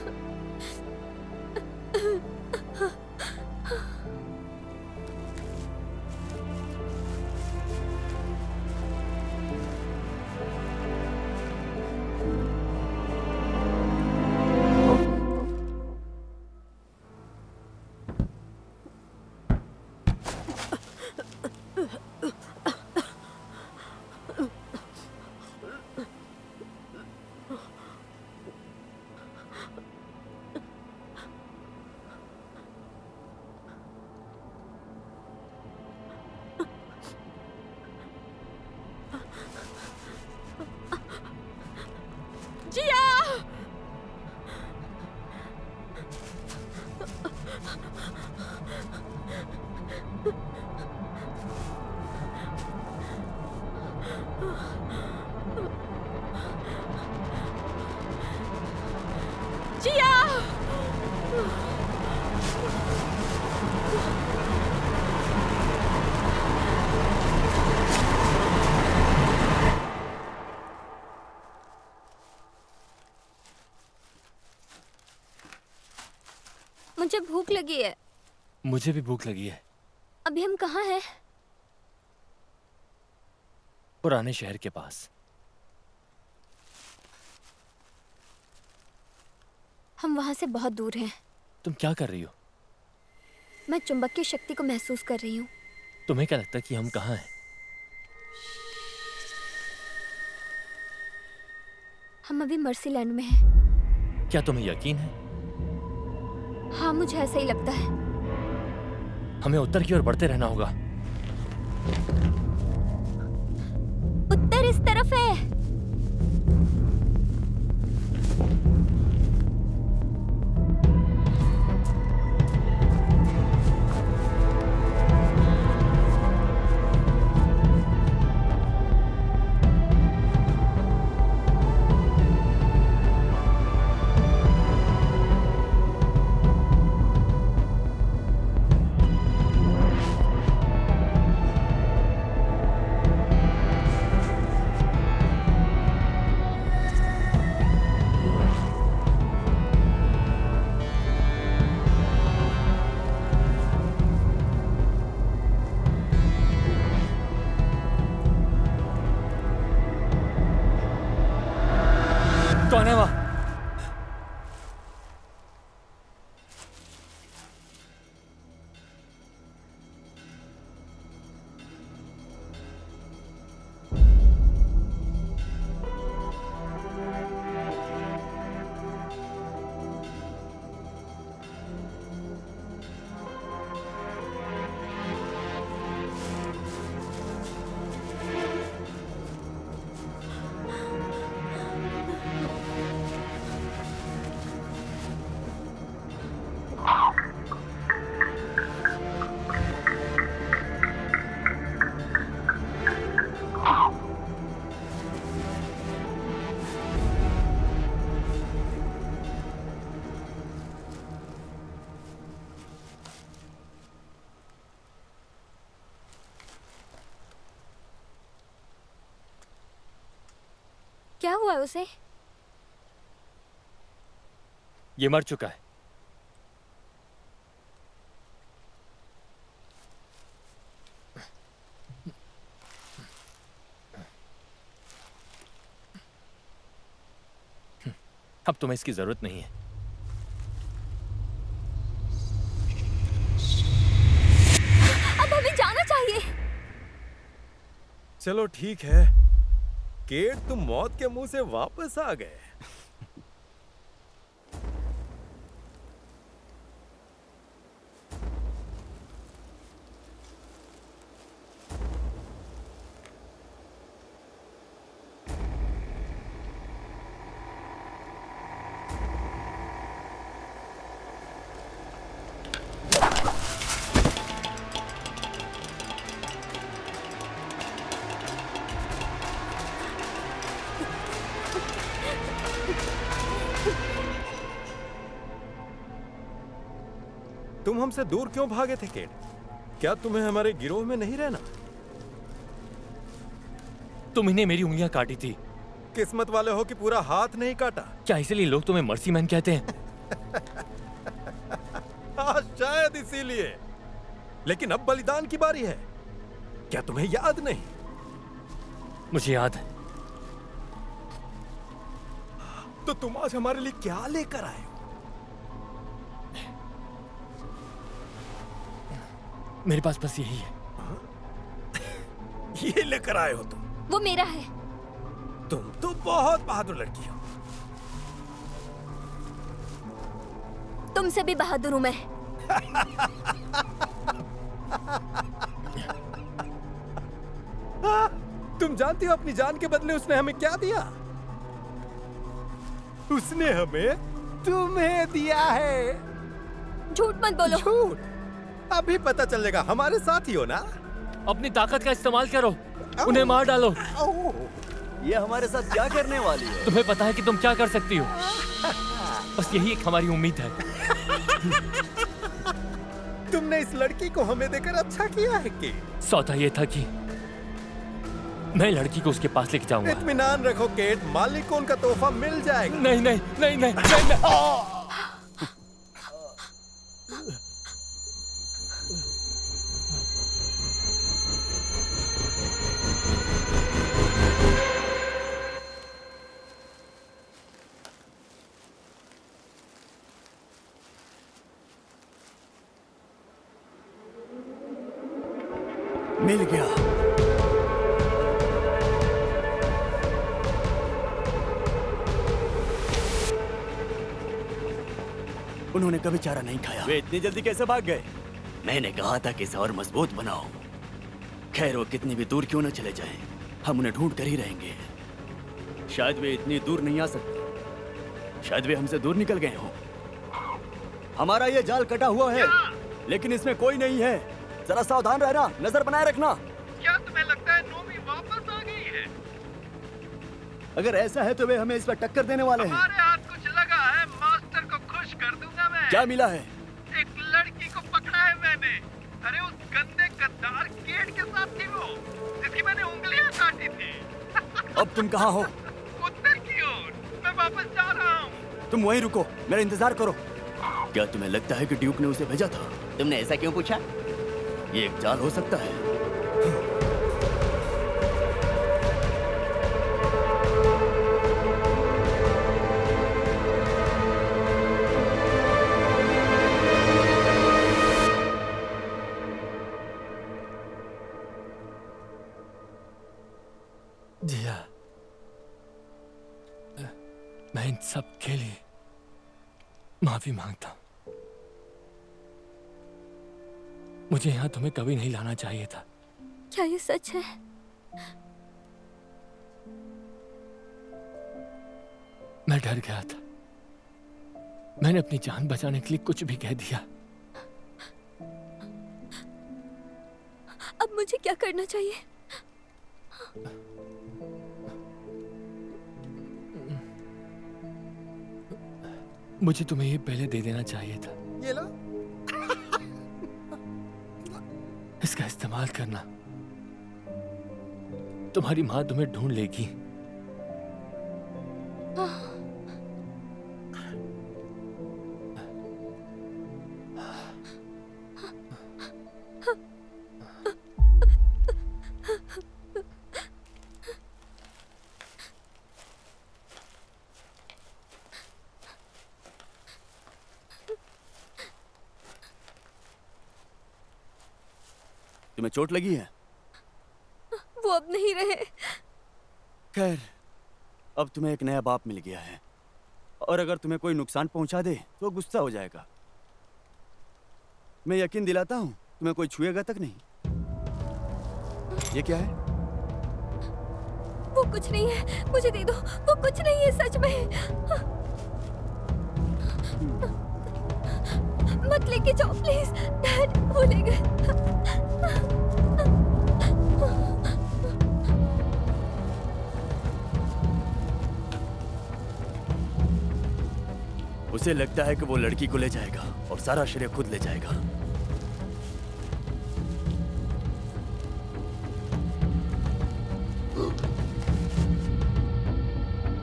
[SPEAKER 1] मुझे भूख लगी है।
[SPEAKER 4] मुझे भी भूख लगी है।
[SPEAKER 1] अभी हम कहाँ हैं?
[SPEAKER 4] पुराने शहर के पास।
[SPEAKER 1] हम वहां से बहुत दूर हैं।
[SPEAKER 4] तुम क्या कर रही हो?
[SPEAKER 1] मैं चुंबकीय शक्ति को महसूस कर रही हूँ।
[SPEAKER 4] तुम्हें क्या लगता है कि हम कहाँ हैं?
[SPEAKER 1] हम अभी मर्सीलैंड में हैं।
[SPEAKER 4] क्या तुम्हें यकीन है?
[SPEAKER 1] हाँ, मुझे ऐसा ही लगता है।
[SPEAKER 4] हमें उत्तर की ओर बढ़ते रहना होगा।
[SPEAKER 1] उत्तर इस तरफ है।
[SPEAKER 4] कौन है वहां?
[SPEAKER 1] क्या हुआ उसे?
[SPEAKER 4] ये मर चुका है। अब तुम्हें इसकी जरूरत नहीं है।
[SPEAKER 1] अब हमें जाना चाहिए।
[SPEAKER 3] चलो ठीक है केट, तुम मौत के मुंह से वापस आ गए। तुम हमसे दूर क्यों भागे थे केट? क्या तुम्हें हमारे गिरोह में नहीं रहना?
[SPEAKER 4] तुम इन्हें मेरी उंगलियां काटी थी।
[SPEAKER 6] किस्मत वाले हो कि पूरा हाथ नहीं काटा।
[SPEAKER 4] क्या इसलिए लोग तुम्हें मर्सी मैन कहते हैं?
[SPEAKER 6] हाँ, शायद इसीलिए। लेकिन अब बलिदान की बारी है। क्या तुम्हें याद नहीं?
[SPEAKER 4] मुझे याद है।
[SPEAKER 6] तो तुम आज हमारे लिए क्या लेकर आए हो?
[SPEAKER 4] मेरे पास बस यही है।
[SPEAKER 6] ये लेकर आए हो तुम?
[SPEAKER 1] वो मेरा है।
[SPEAKER 6] तुम तो बहुत बहादुर लड़की हो।
[SPEAKER 1] तुमसे भी बहादुर हूं मैं।
[SPEAKER 6] तुम जानती हो अपनी जान के बदले उसने हमें क्या दिया? उसने हमें तुम्हें दिया है।
[SPEAKER 1] झूठ मत बोलो।
[SPEAKER 6] झूठ? अभी पता चलेगा। हमारे साथ ही हो ना?
[SPEAKER 4] अपनी ताकत का इस्तेमाल करो, उन्हें मार डालो।
[SPEAKER 7] ये हमारे साथ क्या करने वाली है?
[SPEAKER 4] तुम्हें पता है कि तुम क्या कर सकती हो। बस यही एक हमारी उम्मीद है।
[SPEAKER 6] तुमने इस लड़की को हमें देकर अच्छा किया है कि?
[SPEAKER 4] सौदा ये था कि मैं लड़की को उसके पास लेके जाऊंगा।
[SPEAKER 6] इत्मीनान रखो केट, मालिक को उनका तोहफा मिल जाएगा।
[SPEAKER 4] नहीं नहीं नहीं नहीं, नहीं, नहीं।
[SPEAKER 7] मिल गया। उन्होंने कभी चारा नहीं खाया। वे इतनी जल्दी कैसे भाग गए? मैंने कहा था कि इसे और मजबूत बनाओ। खैर, वो कितनी भी दूर क्यों न चले जाएं, हम उन्हें ढूंढ कर ही रहेंगे। शायद वे इतनी दूर नहीं आ सकते। शायद वे हमसे दूर निकल गए हों। हमारा ये जाल कटा हुआ है, लेकिन इसमें कोई नहीं है। जरा सावधान रहना, नजर बनाए रखना।
[SPEAKER 8] क्या तुम्हें लगता है नोमी वापस आ गई है?
[SPEAKER 7] अगर ऐसा है तो वे हमें इस पर टक्कर देने वाले हैं।
[SPEAKER 8] हमारे हाथ कुछ लगा है, मास्टर को खुश कर दूंगा मैं।
[SPEAKER 7] क्या मिला है?
[SPEAKER 8] एक लड़की को पकड़ा है मैंने। अरे उस गंदे गद्दार केट के साथ थी वो, जिसकी मैंने उंगलियां काटी थी।
[SPEAKER 7] अब तुम कहाँ हो?
[SPEAKER 8] उत्तर की ओर। मैं वापस जा रहा हूँ।
[SPEAKER 7] तुम वहीं रुको, मेरा इंतजार करो। क्या तुम्हें लगता है कि ड्यूक ने उसे भेजा था? तुमने ऐसा क्यों पूछा? ये एक जाल हो सकता है।
[SPEAKER 4] जिया, मैं इन सब के लिए माफी मांगता हूं। मुझे यहाँ तुम्हें कभी नहीं लाना चाहिए था।
[SPEAKER 1] क्या ये सच है?
[SPEAKER 4] मैं डर गया था। मैंने अपनी जान बचाने के लिए कुछ भी कह दिया।
[SPEAKER 1] अब मुझे क्या करना चाहिए?
[SPEAKER 4] मुझे तुम्हें ये पहले दे देना चाहिए था।
[SPEAKER 6] ये लो।
[SPEAKER 4] इसका इस्तेमाल करना। तुम्हारी माँ तुम्हें ढूंढ लेगी।
[SPEAKER 7] तुम्हें चोट लगी है?
[SPEAKER 1] वो अब नहीं रहे।
[SPEAKER 7] खैर, अब तुम्हें एक नया बाप मिल गया है, और अगर तुम्हें कोई नुकसान पहुंचा दे तो गुस्सा हो जाएगा। मैं यकीन दिलाता हूं, तुम्हें कोई छुएगा तक नहीं। ये क्या है?
[SPEAKER 1] वो कुछ नहीं है, मुझे दे दो। वो कुछ नहीं है सच में। मत लेके जाओ प्लीज। डैड, वो ले गए।
[SPEAKER 7] उसे लगता है कि वो लड़की को ले जाएगा और सारा श्रेय खुद ले जाएगा।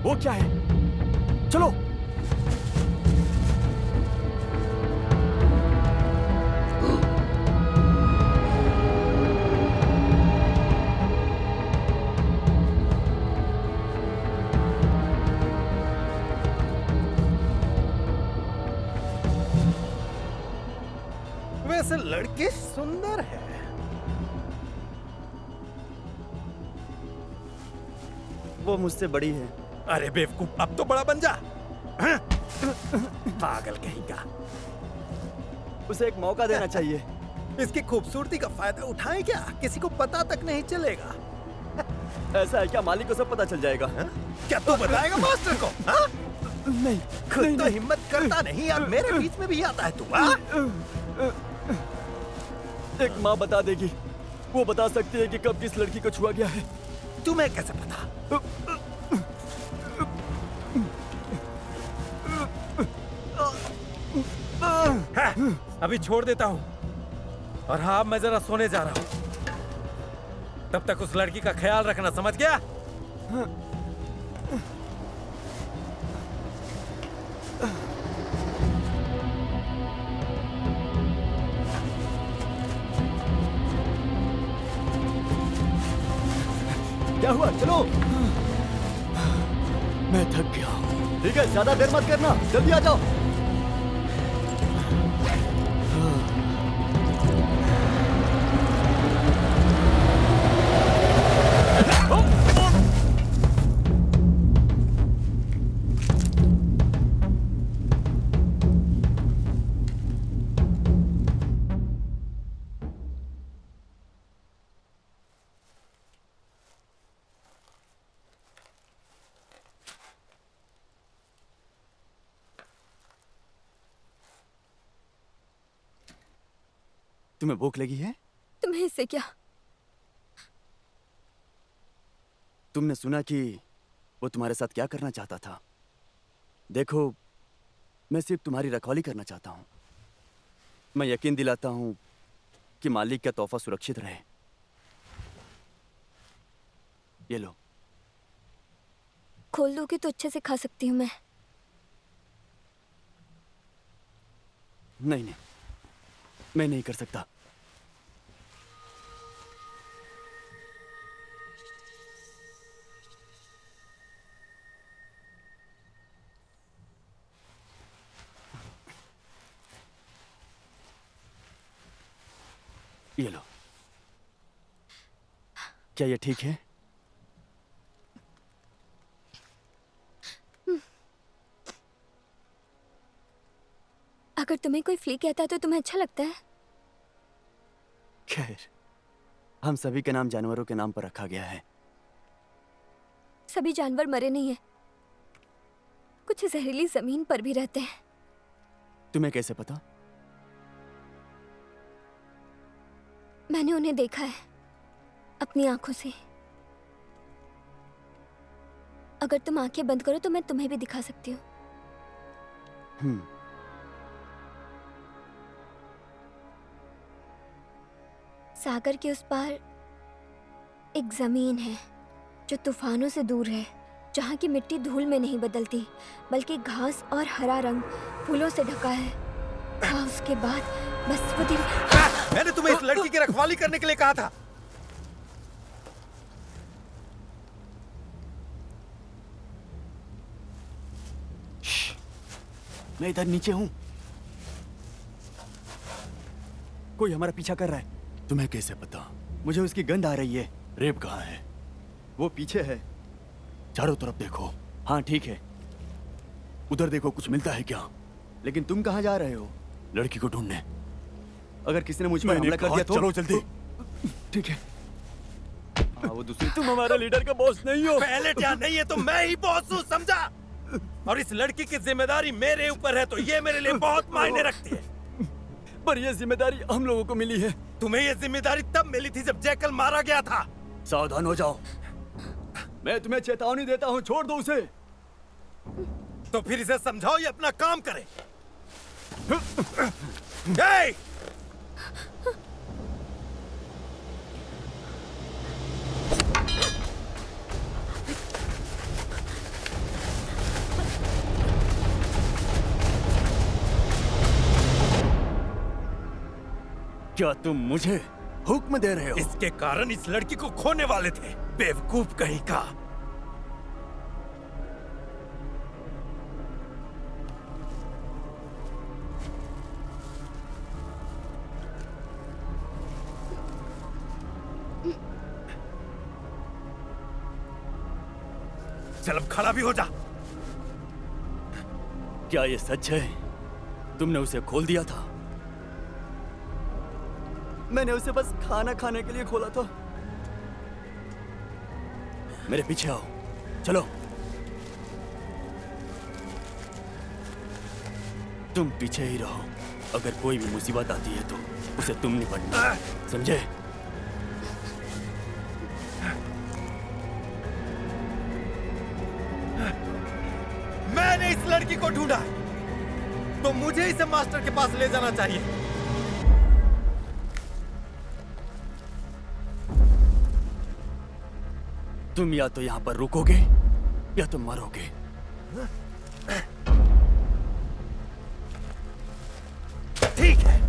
[SPEAKER 7] वो क्या है? चलो।
[SPEAKER 6] वैसे लड़की सुंदर है।
[SPEAKER 7] वो मुझसे बड़ी है।
[SPEAKER 6] अरे बेवकूफ, अब तो बड़ा बन जा। हाँ? पागल कहीं का।
[SPEAKER 7] उसे एक मौका देना चाहिए।
[SPEAKER 6] इसकी खूबसूरती का फायदा उठाएं क्या? किसी को पता तक नहीं चलेगा।
[SPEAKER 7] ऐसा है क्या? मालिक को सब पता चल जाएगा।
[SPEAKER 6] हाँ? क्या तू बताएगा मास्टर को? हाँ?
[SPEAKER 7] नहीं,
[SPEAKER 6] खुद
[SPEAKER 7] नहीं,
[SPEAKER 6] तो
[SPEAKER 7] नहीं।
[SPEAKER 6] हिम्मत करता नहीं और मेरे बीच में भी आता है तू। हाँ?
[SPEAKER 7] एक माँ बता देगी। वो बता सकती है कि कब किस लड़की को छुआ गया है।
[SPEAKER 6] तुम्हें कैसे पता? हाँ, अभी छोड़ देता हूँ। और हाँ, मैं जरा सोने जा रहा हूँ। तब तक उस लड़की का ख्याल रखना, समझ गया?
[SPEAKER 7] क्या हुआ? चलो। मैं थक गया हूँ। ठीक है, ज्यादा देर मत करना, जल्दी आ जाओ। तुम्हें भूख लगी है?
[SPEAKER 1] तुम्हें इससे क्या?
[SPEAKER 7] तुमने सुना कि वो तुम्हारे साथ क्या करना चाहता था? देखो, मैं सिर्फ तुम्हारी रखवाली करना चाहता हूँ। मैं यकीन दिलाता हूँ कि मालिक का तोहफा सुरक्षित रहे। ये लो।
[SPEAKER 1] खोल दोगे तो अच्छे से खा सकती हूँ मैं।
[SPEAKER 7] नहीं नहीं, मैं नहीं कर सकता। ये लो। क्या ये ठीक है?
[SPEAKER 1] अगर तुम्हें कोई फ्ली कहता है तो तुम्हें अच्छा लगता है?
[SPEAKER 7] खैर, हम सभी के नाम जानवरों के नाम पर रखा गया है।
[SPEAKER 1] सभी जानवर मरे नहीं है। कुछ जहरीली जमीन पर भी रहते हैं।
[SPEAKER 7] तुम्हें कैसे पता?
[SPEAKER 1] मैंने उन्हें देखा है अपनी आंखों से। अगर तुम आंखें बंद करो तो मैं तुम्हें भी दिखा सकती हूँ। सागर के उस पार एक जमीन है जो तूफानों से दूर है, जहाँ की मिट्टी धूल में नहीं बदलती बल्कि घास और हरा रंग फूलों से ढका है। हाँ, उसके बाद बस वो दिन।
[SPEAKER 6] मैंने तुम्हें इस लड़की की रखवाली करने के लिए कहा था।
[SPEAKER 7] मैं इधर नीचे हूं। कोई हमारा पीछा कर रहा है। तुम्हें कैसे पता? मुझे उसकी गंध आ रही है। रेप कहाँ है? वो पीछे है। चारों तरफ देखो। हाँ ठीक है, उधर देखो, कुछ मिलता है क्या? लेकिन तुम कहाँ जा रहे हो? लड़की को ढूंढने। अगर किसी ने मुझ पर हमला कर दिया तो?
[SPEAKER 6] चलो जल्दी।
[SPEAKER 7] ठीक है। हाँ, वो दूसरी। तुम हमारे लीडर का बॉस नहीं हो।
[SPEAKER 6] पहले क्या नहीं है तो मैं ही बॉस हूँ, समझा? और इस लड़की की जिम्मेदारी मेरे ऊपर है, तो ये मेरे लिए बहुत मायने रखती है।
[SPEAKER 7] पर ये जिम्मेदारी हम लोगों को मिली है।
[SPEAKER 6] तुम्हें ये जिम्मेदारी तब मिली थी जब जैकल मारा गया था।
[SPEAKER 7] सावधान हो जाओ। मैं तुम्हें चेतावनी देता हूँ, छोड़ दो उसे।
[SPEAKER 6] तो फिर इसे समझाओ ये अपना काम करे। हे!
[SPEAKER 7] क्या तुम मुझे हुक्म दे रहे हो?
[SPEAKER 3] इसके कारण इस लड़की को खोने वाले थे, बेवकूफ कहीं का। चल अब खड़ा भी हो जा।
[SPEAKER 7] क्या ये सच है? तुमने उसे खोल दिया था? मैंने उसे बस खाना खाने के लिए खोला था। मेरे पीछे आओ, चलो। तुम पीछे ही रहो। अगर कोई भी मुसीबत आती है तो उसे तुम निपटना, समझे?
[SPEAKER 3] मैंने इस लड़की को ढूंढा, तो मुझे इसे मास्टर के पास ले जाना चाहिए।
[SPEAKER 7] तुम या तो यहां पर रुकोगे या तुम मरोगे।
[SPEAKER 3] ठीक है।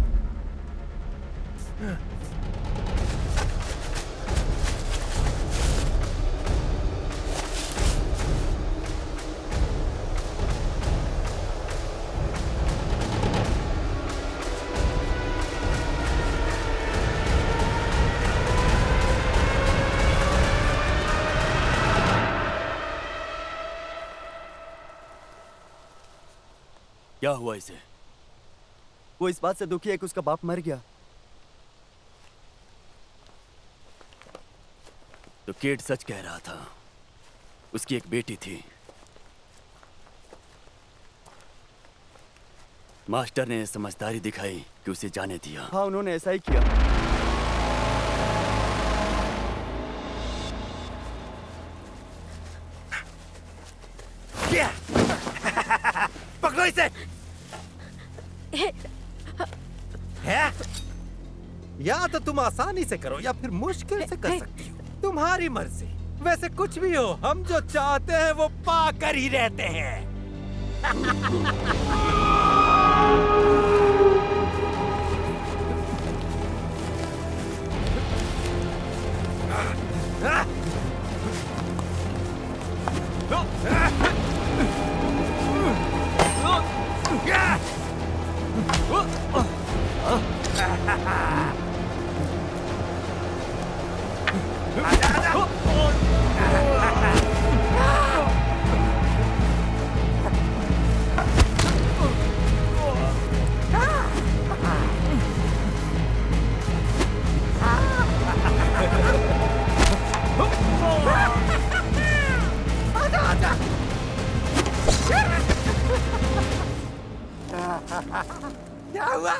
[SPEAKER 7] क्या हुआ इसे? वो इस बात से दुखी है कि उसका बाप मर गया। तो केट सच कह रहा था, उसकी एक बेटी थी। मास्टर ने समझदारी दिखाई कि उसे जाने दिया। हाँ, उन्होंने ऐसा ही किया।
[SPEAKER 3] पकड़ो इसे। है? या तो तुम आसानी से करो या फिर मुश्किल से कर सकती हो, तुम्हारी मर्जी। वैसे कुछ भी हो, हम जो चाहते हैं वो पा कर ही रहते हैं। क्या हुआ?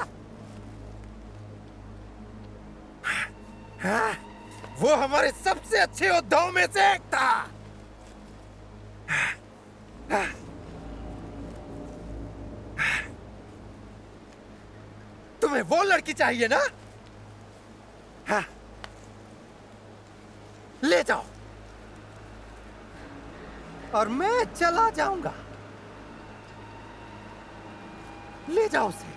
[SPEAKER 3] वो हमारे सबसे अच्छे योद्धाओं में से एक था। तुम्हें वो लड़की चाहिए ना? हाँ। ले जाओ और मैं चला जाऊंगा। ले जाओ उसे।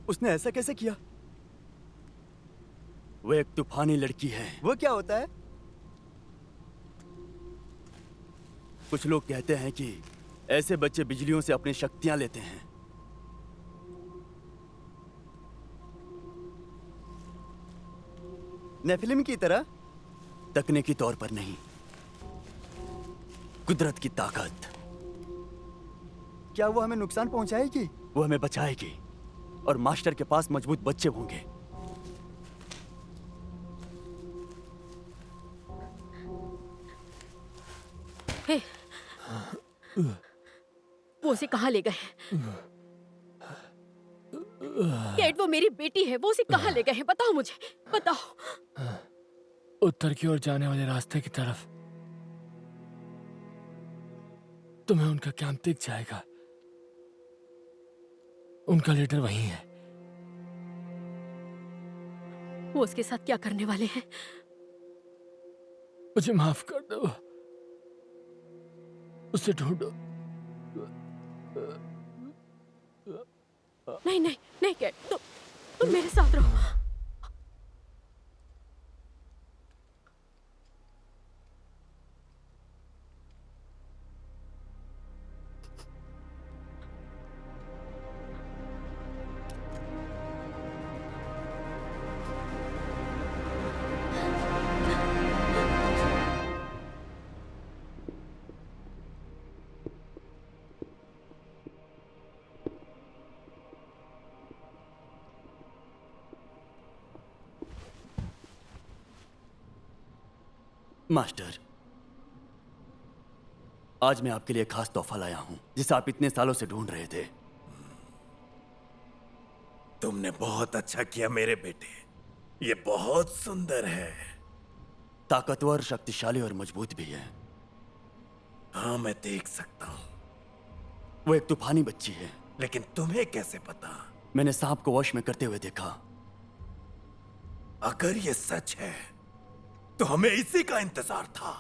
[SPEAKER 7] उसने ऐसा कैसे किया? वो एक तूफानी लड़की है। वो क्या होता है? कुछ लोग कहते हैं कि ऐसे बच्चे बिजलियों से अपनी शक्तियां लेते हैं। नेफिलिम की तरह? तकनीकी तौर पर नहीं। कुदरत की ताकत।
[SPEAKER 9] क्या वो हमें नुकसान पहुंचाएगी?
[SPEAKER 7] वो हमें बचाएगी और मास्टर के पास मजबूत बच्चे होंगे।
[SPEAKER 2] हे, वो उसे कहाँ ले गए? केट, वो मेरी बेटी है, वो उसे कहाँ ले गए हैं? बताओ मुझे, बताओ।
[SPEAKER 10] उत्तर की ओर जाने वाले रास्ते की तरफ। तुम्हें उनका कैंप दिख जाएगा। उनका लीडर वही है।
[SPEAKER 2] वो उसके साथ क्या करने वाले हैं?
[SPEAKER 10] मुझे माफ कर दो। उसे ढूंढो।
[SPEAKER 2] नहीं नहीं नहीं केट, तुम मेरे साथ रहो।
[SPEAKER 7] मास्टर, आज मैं आपके लिए खास तोहफा लाया हूं, जिसे आप इतने सालों से ढूंढ रहे थे।
[SPEAKER 3] तुमने बहुत अच्छा किया मेरे बेटे। ये बहुत सुंदर है।
[SPEAKER 7] ताकतवर, शक्तिशाली और मजबूत भी है।
[SPEAKER 3] हाँ, मैं देख सकता हूँ।
[SPEAKER 7] वो एक तूफानी बच्ची है।
[SPEAKER 3] लेकिन तुम्हें कैसे पता?
[SPEAKER 7] मैंने सांप को वश में करते हुए देखा।
[SPEAKER 3] अगर ये सच है तो हमें इसी का इंतजार था।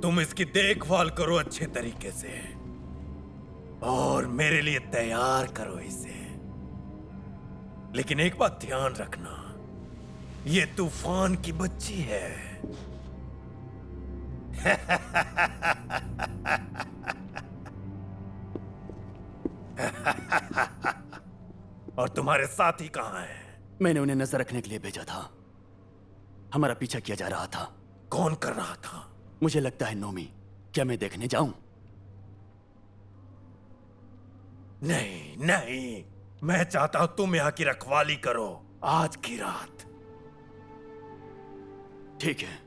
[SPEAKER 3] तुम इसकी देखभाल करो अच्छे तरीके से और मेरे लिए तैयार करो इसे। लेकिन एक बात ध्यान रखना, ये तूफान की बच्ची है। और तुम्हारे साथी कहाँ हैं?
[SPEAKER 7] मैंने उन्हें नजर रखने के लिए भेजा था। हमारा पीछा किया जा रहा था।
[SPEAKER 3] कौन कर रहा था?
[SPEAKER 7] मुझे लगता है नोमी। क्या मैं देखने जाऊं?
[SPEAKER 3] नहीं नहीं, मैं चाहता हूं तुम यहाँ की रखवाली करो आज की रात।
[SPEAKER 7] ठीक है।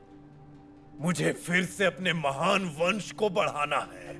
[SPEAKER 3] मुझे फिर से अपने महान वंश को बढ़ाना है।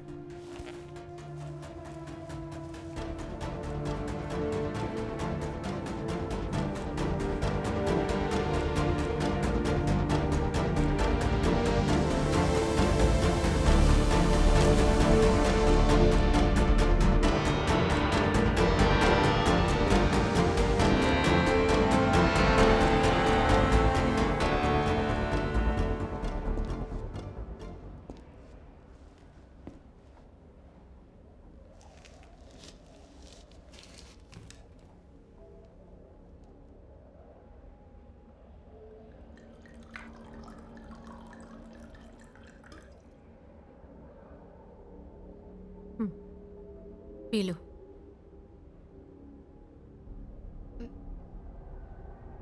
[SPEAKER 5] P low.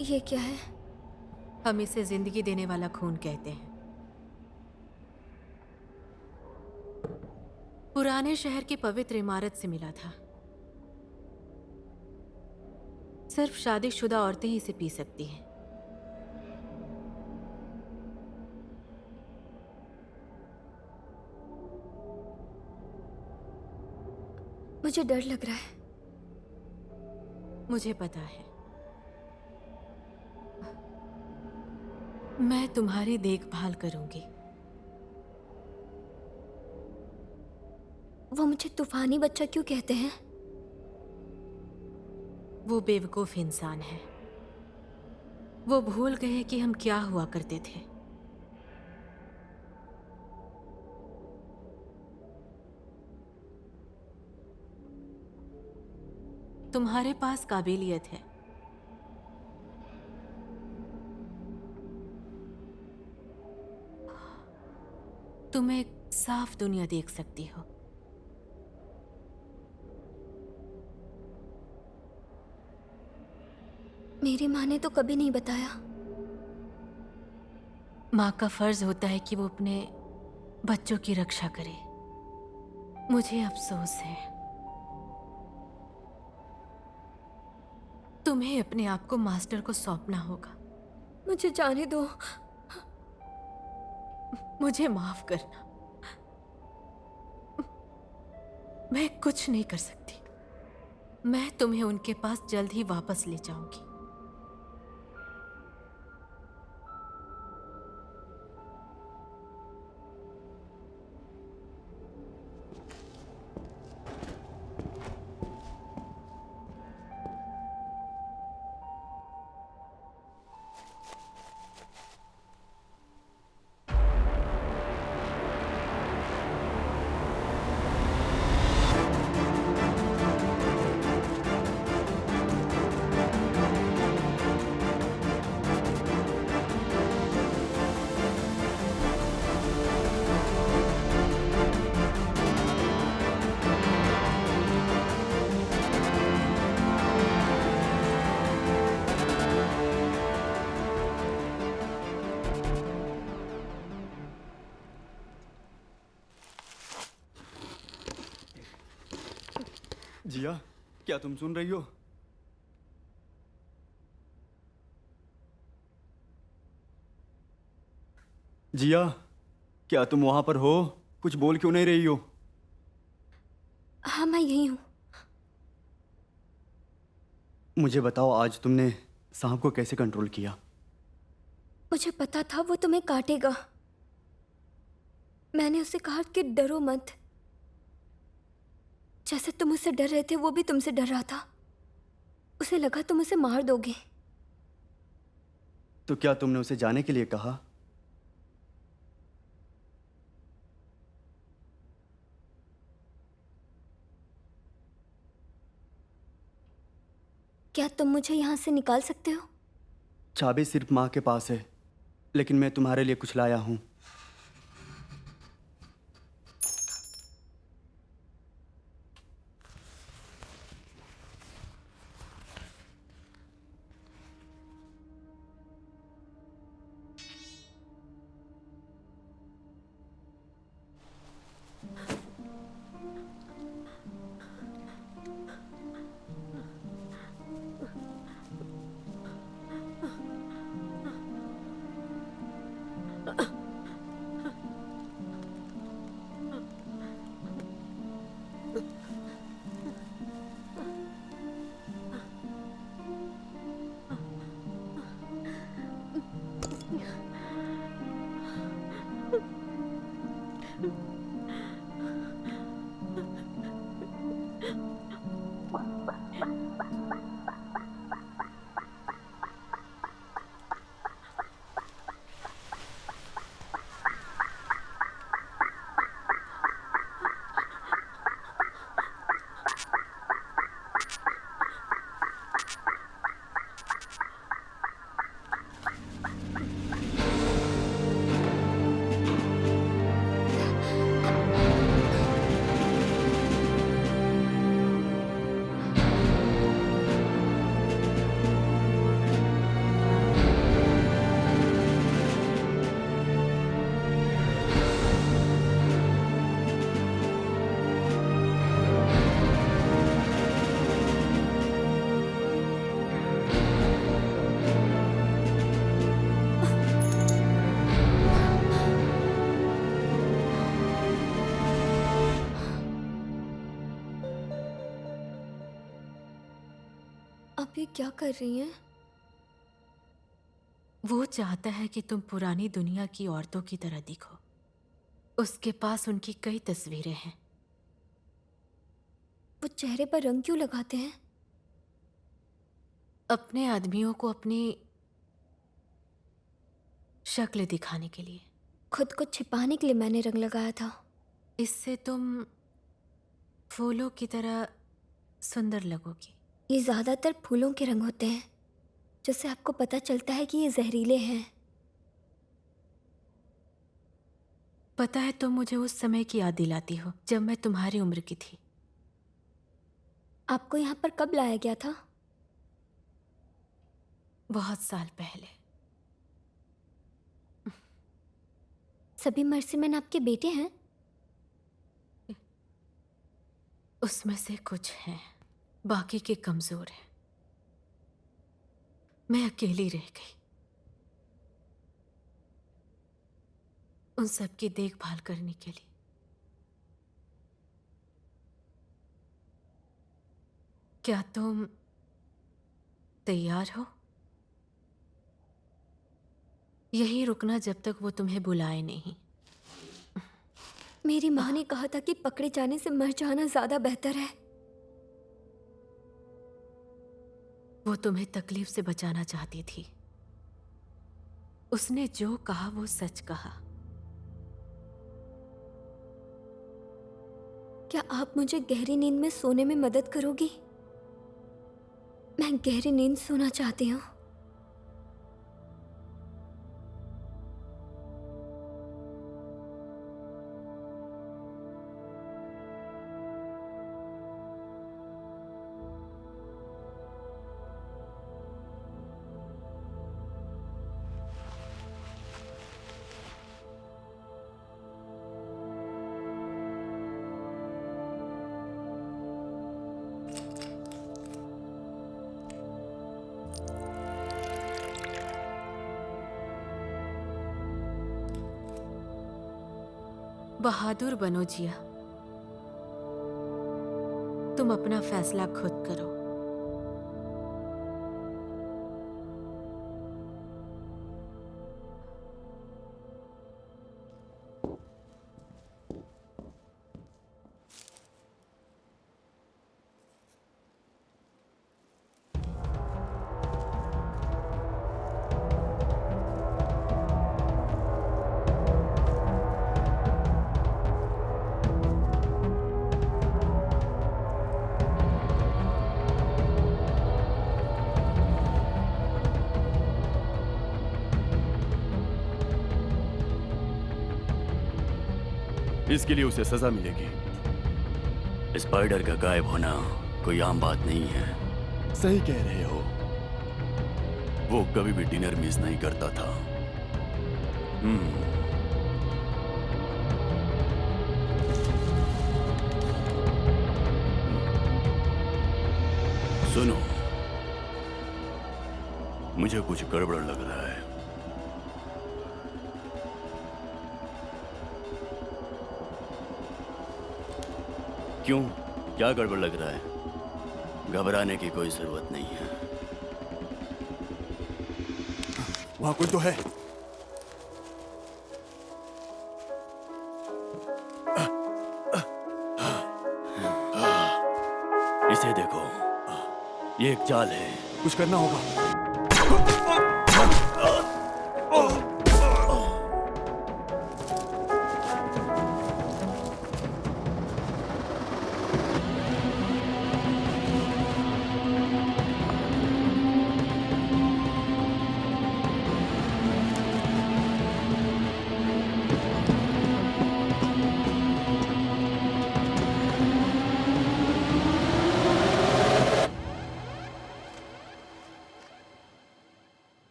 [SPEAKER 1] ये क्या है?
[SPEAKER 5] हम इसे जिंदगी देने वाला खून कहते हैं। पुराने शहर की पवित्र इमारत से मिला था। सिर्फ शादीशुदा औरतें ही इसे पी सकती हैं।
[SPEAKER 1] मुझे डर लग रहा है।
[SPEAKER 5] मुझे पता है। मैं तुम्हारी देखभाल करूंगी।
[SPEAKER 1] वो मुझे तूफानी बच्चा क्यों कहते हैं?
[SPEAKER 5] वो बेवकूफ इंसान है। वो भूल गए कि हम क्या हुआ करते थे। तुम्हारे पास काबिलियत है। तुम एक साफ दुनिया देख सकती हो।
[SPEAKER 1] मेरी माँ ने तो कभी नहीं बताया।
[SPEAKER 5] माँ का फर्ज होता है कि वो अपने बच्चों की रक्षा करे। मुझे अफसोस है, तुम्हें अपने आप को मास्टर को सौंपना होगा।
[SPEAKER 1] मुझे जाने दो।
[SPEAKER 5] मुझे माफ करना, मैं कुछ नहीं कर सकती। मैं तुम्हें उनके पास जल्द ही वापस ले जाऊंगी।
[SPEAKER 9] जिया, क्या तुम सुन रही हो? जिया, क्या तुम वहां पर हो? कुछ बोल क्यों नहीं रही हो?
[SPEAKER 1] हाँ, मैं यही हूँ।
[SPEAKER 9] मुझे बताओ, आज तुमने सांप को कैसे कंट्रोल किया?
[SPEAKER 1] मुझे पता था वो तुम्हें काटेगा। मैंने उसे कहा कि डरो मत। जैसे तुम उससे डर रहे थे, वो भी तुमसे डर रहा था। उसे लगा तुम उसे मार दोगे।
[SPEAKER 9] तो क्या तुमने उसे जाने के लिए कहा?
[SPEAKER 1] क्या तुम मुझे यहाँ से निकाल सकते हो?
[SPEAKER 9] चाबी सिर्फ माँ के पास है, लेकिन मैं तुम्हारे लिए कुछ लाया हूँ।
[SPEAKER 1] आप ये क्या कर रही हैं?
[SPEAKER 5] वो चाहता है कि तुम पुरानी दुनिया की औरतों की तरह दिखो। उसके पास उनकी कई तस्वीरें हैं।
[SPEAKER 1] वो चेहरे पर रंग क्यों लगाते हैं?
[SPEAKER 5] अपने आदमियों को अपनी शक्ल दिखाने के लिए।
[SPEAKER 1] खुद को छिपाने के लिए मैंने रंग लगाया था।
[SPEAKER 5] इससे तुम फूलों की तरह सुंदर लगोगी।
[SPEAKER 1] ये ज्यादातर फूलों के रंग होते हैं, जिससे आपको पता चलता है कि ये जहरीले हैं।
[SPEAKER 5] पता है, तुम मुझे उस समय की याद दिलाती हो जब मैं तुम्हारी उम्र की थी।
[SPEAKER 1] आपको यहाँ पर कब लाया गया था?
[SPEAKER 5] बहुत साल पहले।
[SPEAKER 1] सभी मर्सीमैन आपके बेटे हैं?
[SPEAKER 5] उसमें से कुछ हैं, बाकी के कमजोर हैं। मैं अकेली रह गई उन सब की देखभाल करने के लिए। क्या तुम तैयार हो? यहीं रुकना जब तक वो तुम्हें बुलाए नहीं।
[SPEAKER 1] मेरी माँ ने कहा था कि पकड़े जाने से मर जाना ज्यादा बेहतर है।
[SPEAKER 5] वो तुम्हें तकलीफ से बचाना चाहती थी। उसने जो कहा वो सच कहा।
[SPEAKER 1] क्या आप मुझे गहरी नींद में सोने में मदद करोगी? मैं गहरी नींद सोना चाहती हूँ।
[SPEAKER 5] बहादुर बनो जिया। तुम अपना फैसला खुद करो।
[SPEAKER 7] इसके लिए उसे सजा मिलेगी। स्पाइडर का गायब होना कोई आम बात नहीं है।
[SPEAKER 10] सही कह रहे हो।
[SPEAKER 7] वो कभी भी डिनर मिस नहीं करता था। सुनो, मुझे कुछ गड़बड़ लग रहा है। क्यों? क्या गड़बड़ लग रहा है? घबराने की कोई जरूरत नहीं है।
[SPEAKER 10] वहां कोई तो है।
[SPEAKER 7] इसे देखो, ये एक चाल है।
[SPEAKER 10] कुछ करना होगा।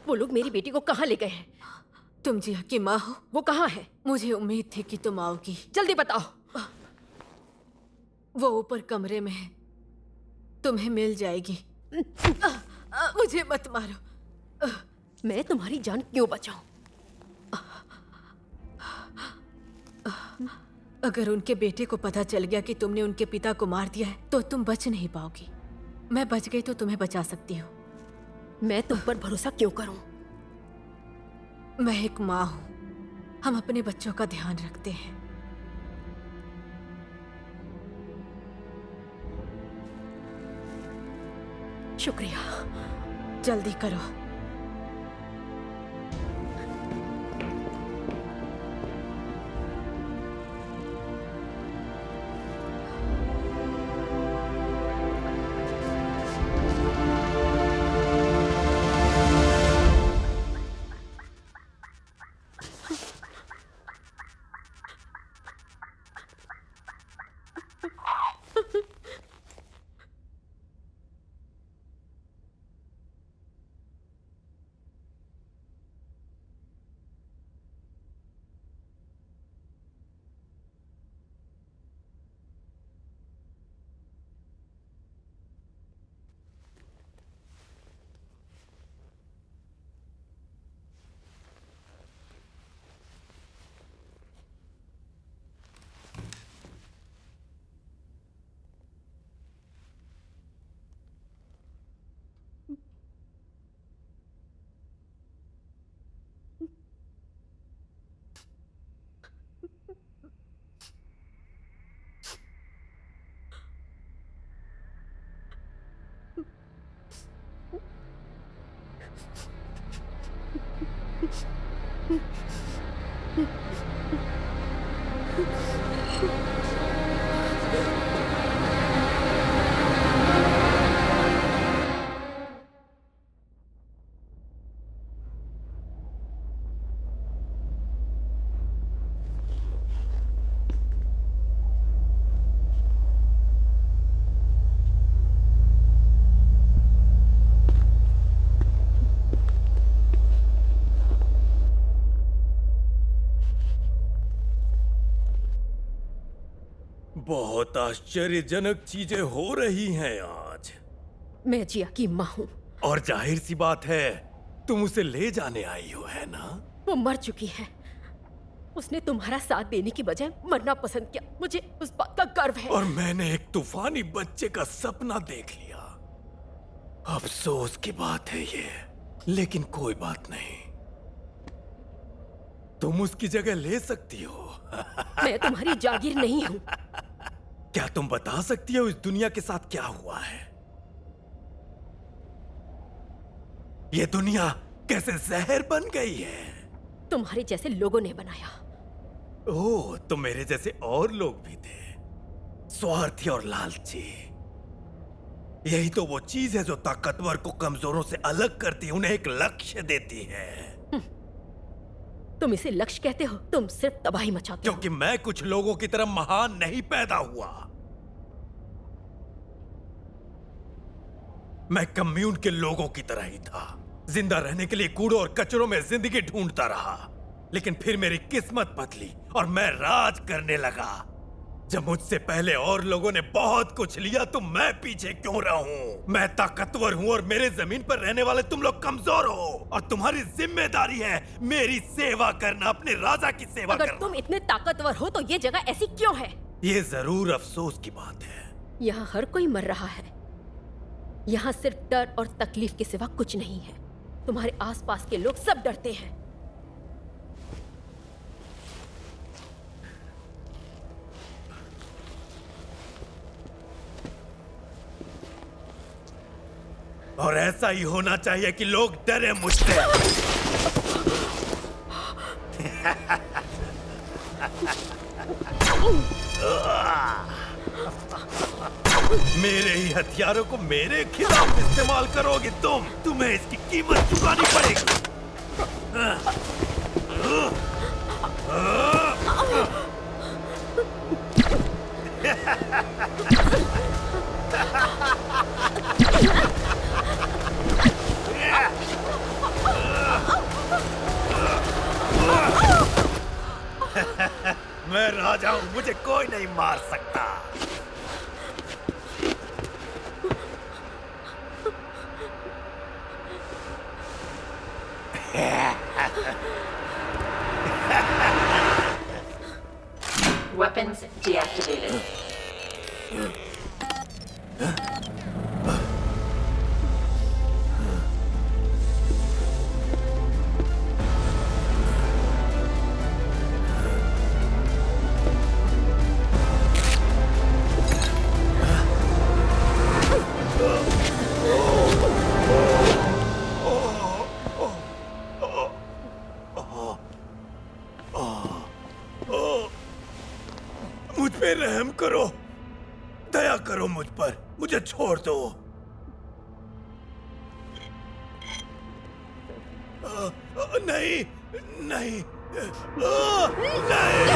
[SPEAKER 2] वो लोग मेरी बेटी को कहाँ ले गए हैं?
[SPEAKER 5] तुम जिया की माँ हो?
[SPEAKER 2] वो कहाँ है?
[SPEAKER 5] मुझे उम्मीद थी कि तुम आओगी।
[SPEAKER 2] जल्दी बताओ।
[SPEAKER 5] वो ऊपर कमरे में है, तुम्हें मिल जाएगी। मुझे मत मारो।
[SPEAKER 2] मैं तुम्हारी जान क्यों बचाऊं?
[SPEAKER 5] अगर उनके बेटे को पता चल गया कि तुमने उनके पिता को मार दिया है तो तुम बच नहीं पाओगी। मैं बच गई तो तुम्हें बचा सकती हूँ।
[SPEAKER 2] मैं तुम पर भरोसा क्यों करूं?
[SPEAKER 5] मैं एक माँ हूँ, हम अपने बच्चों का ध्यान रखते हैं।
[SPEAKER 2] शुक्रिया।
[SPEAKER 5] जल्दी करो।
[SPEAKER 6] बहुत आश्चर्यजनक चीजें हो रही हैं आज।
[SPEAKER 2] मैं जिया की माँ हूँ।
[SPEAKER 6] और जाहिर सी बात है तुम उसे ले जाने आई हो, है ना?
[SPEAKER 2] वो मर चुकी है। उसने तुम्हारा साथ देने की बजाय मरना पसंद किया। मुझे उस बात का गर्व है।
[SPEAKER 6] और मैंने एक तूफानी बच्चे का सपना देख लिया। अफसोस की बात है ये, लेकिन कोई बात नहीं, तुम उसकी जगह ले सकती हो।
[SPEAKER 2] मैं तुम्हारी जागीर नहीं हूँ।
[SPEAKER 6] क्या तुम बता सकती हो इस दुनिया के साथ क्या हुआ है? ये दुनिया कैसे जहर बन गई है?
[SPEAKER 2] तुम्हारे जैसे लोगों ने बनाया।
[SPEAKER 6] ओह, तो मेरे जैसे और लोग भी थे, स्वार्थी और लालची। यही तो वो चीज है जो ताकतवर को कमजोरों से अलग करती है, उन्हें एक लक्ष्य देती है।
[SPEAKER 2] तुम इसे लक्ष्य कहते हो? तुम सिर्फ तबाही मचाते हो।
[SPEAKER 6] क्योंकि मैं कुछ लोगों की तरह महान नहीं पैदा हुआ। मैं कम्यून के लोगों की तरह ही था, जिंदा रहने के लिए कूड़ों और कचरों में जिंदगी ढूंढता रहा। लेकिन फिर मेरी किस्मत बदली और मैं राज करने लगा। जब मुझसे पहले और लोगों ने बहुत कुछ लिया तो मैं पीछे क्यों रहूं? मैं ताकतवर हूं और मेरे जमीन पर रहने वाले तुम लोग कमजोर हो, और तुम्हारी जिम्मेदारी है मेरी सेवा करना, अपने राजा की सेवा करना।
[SPEAKER 2] अगर तुम इतने ताकतवर हो तो ये जगह ऐसी क्यों है?
[SPEAKER 6] ये जरूर अफसोस की बात है।
[SPEAKER 2] यहाँ हर कोई मर रहा है। यहाँ सिर्फ डर और तकलीफ के सिवा कुछ नहीं है। तुम्हारे आसपास के लोग सब डरते हैं।
[SPEAKER 6] और ऐसा ही होना चाहिए कि लोग डरे मुझसे। मेरे ही हथियारों को मेरे खिलाफ इस्तेमाल करोगे तुम्हें इसकी कीमत चुकानी पड़ेगी। मैं राजा हूं, मुझे कोई नहीं मार सकता।
[SPEAKER 11] Weapons deactivated.
[SPEAKER 6] मुझ पे रहम करो, दया करो मुझ पर, मुझे छोड़ दो। नहीं, नहीं, नहीं।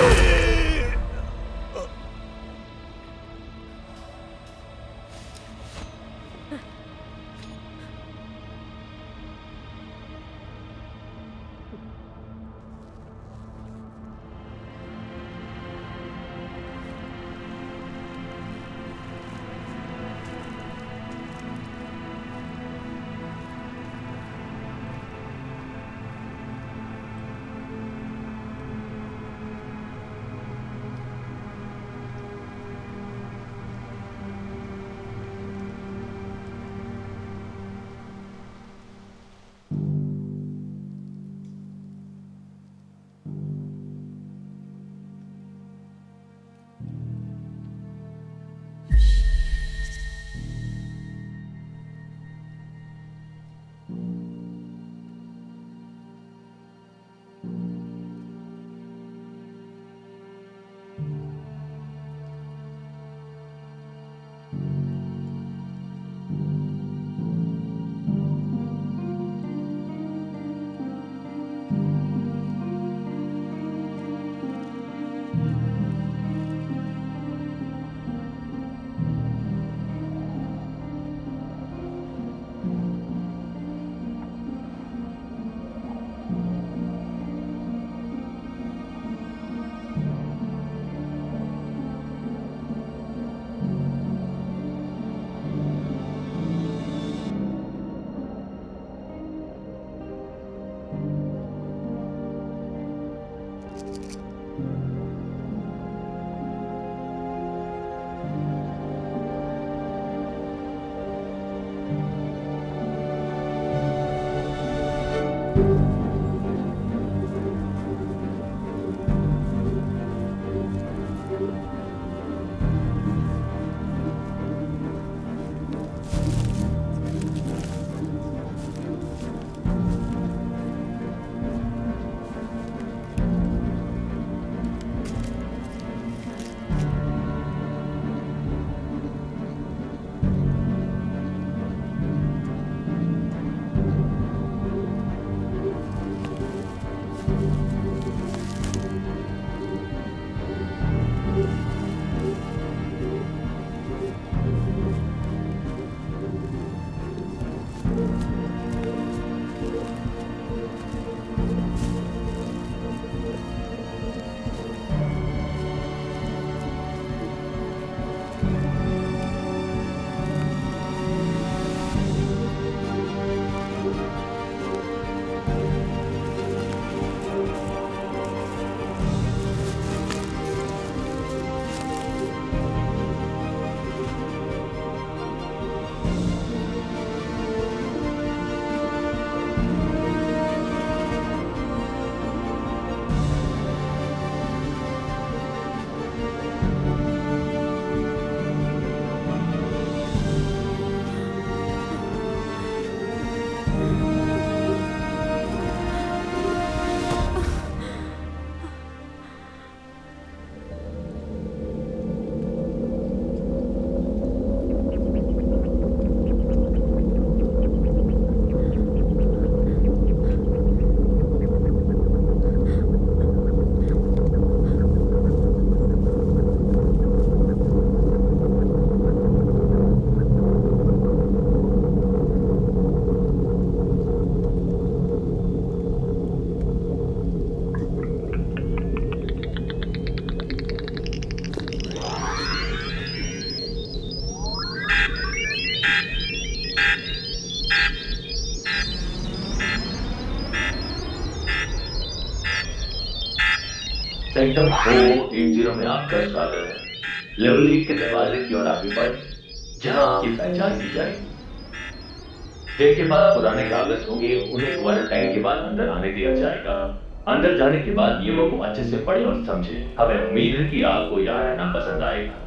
[SPEAKER 12] सेक्टर 480 में आपका स्वागत है। लेवल 1 के दरवाजे की ओर आगे बढ़, जहां आपकी पहचान की जाएगी। जिनके पास पुराने कागज होंगे उन्हें क्वारंटाइन के बाद अंदर आने दिया जाएगा। अंदर जाने के बाद नियमों को अच्छे से पढ़ें और समझें। हमें उम्मीद है कि आपको यहाँ रहना पसंद आएगा।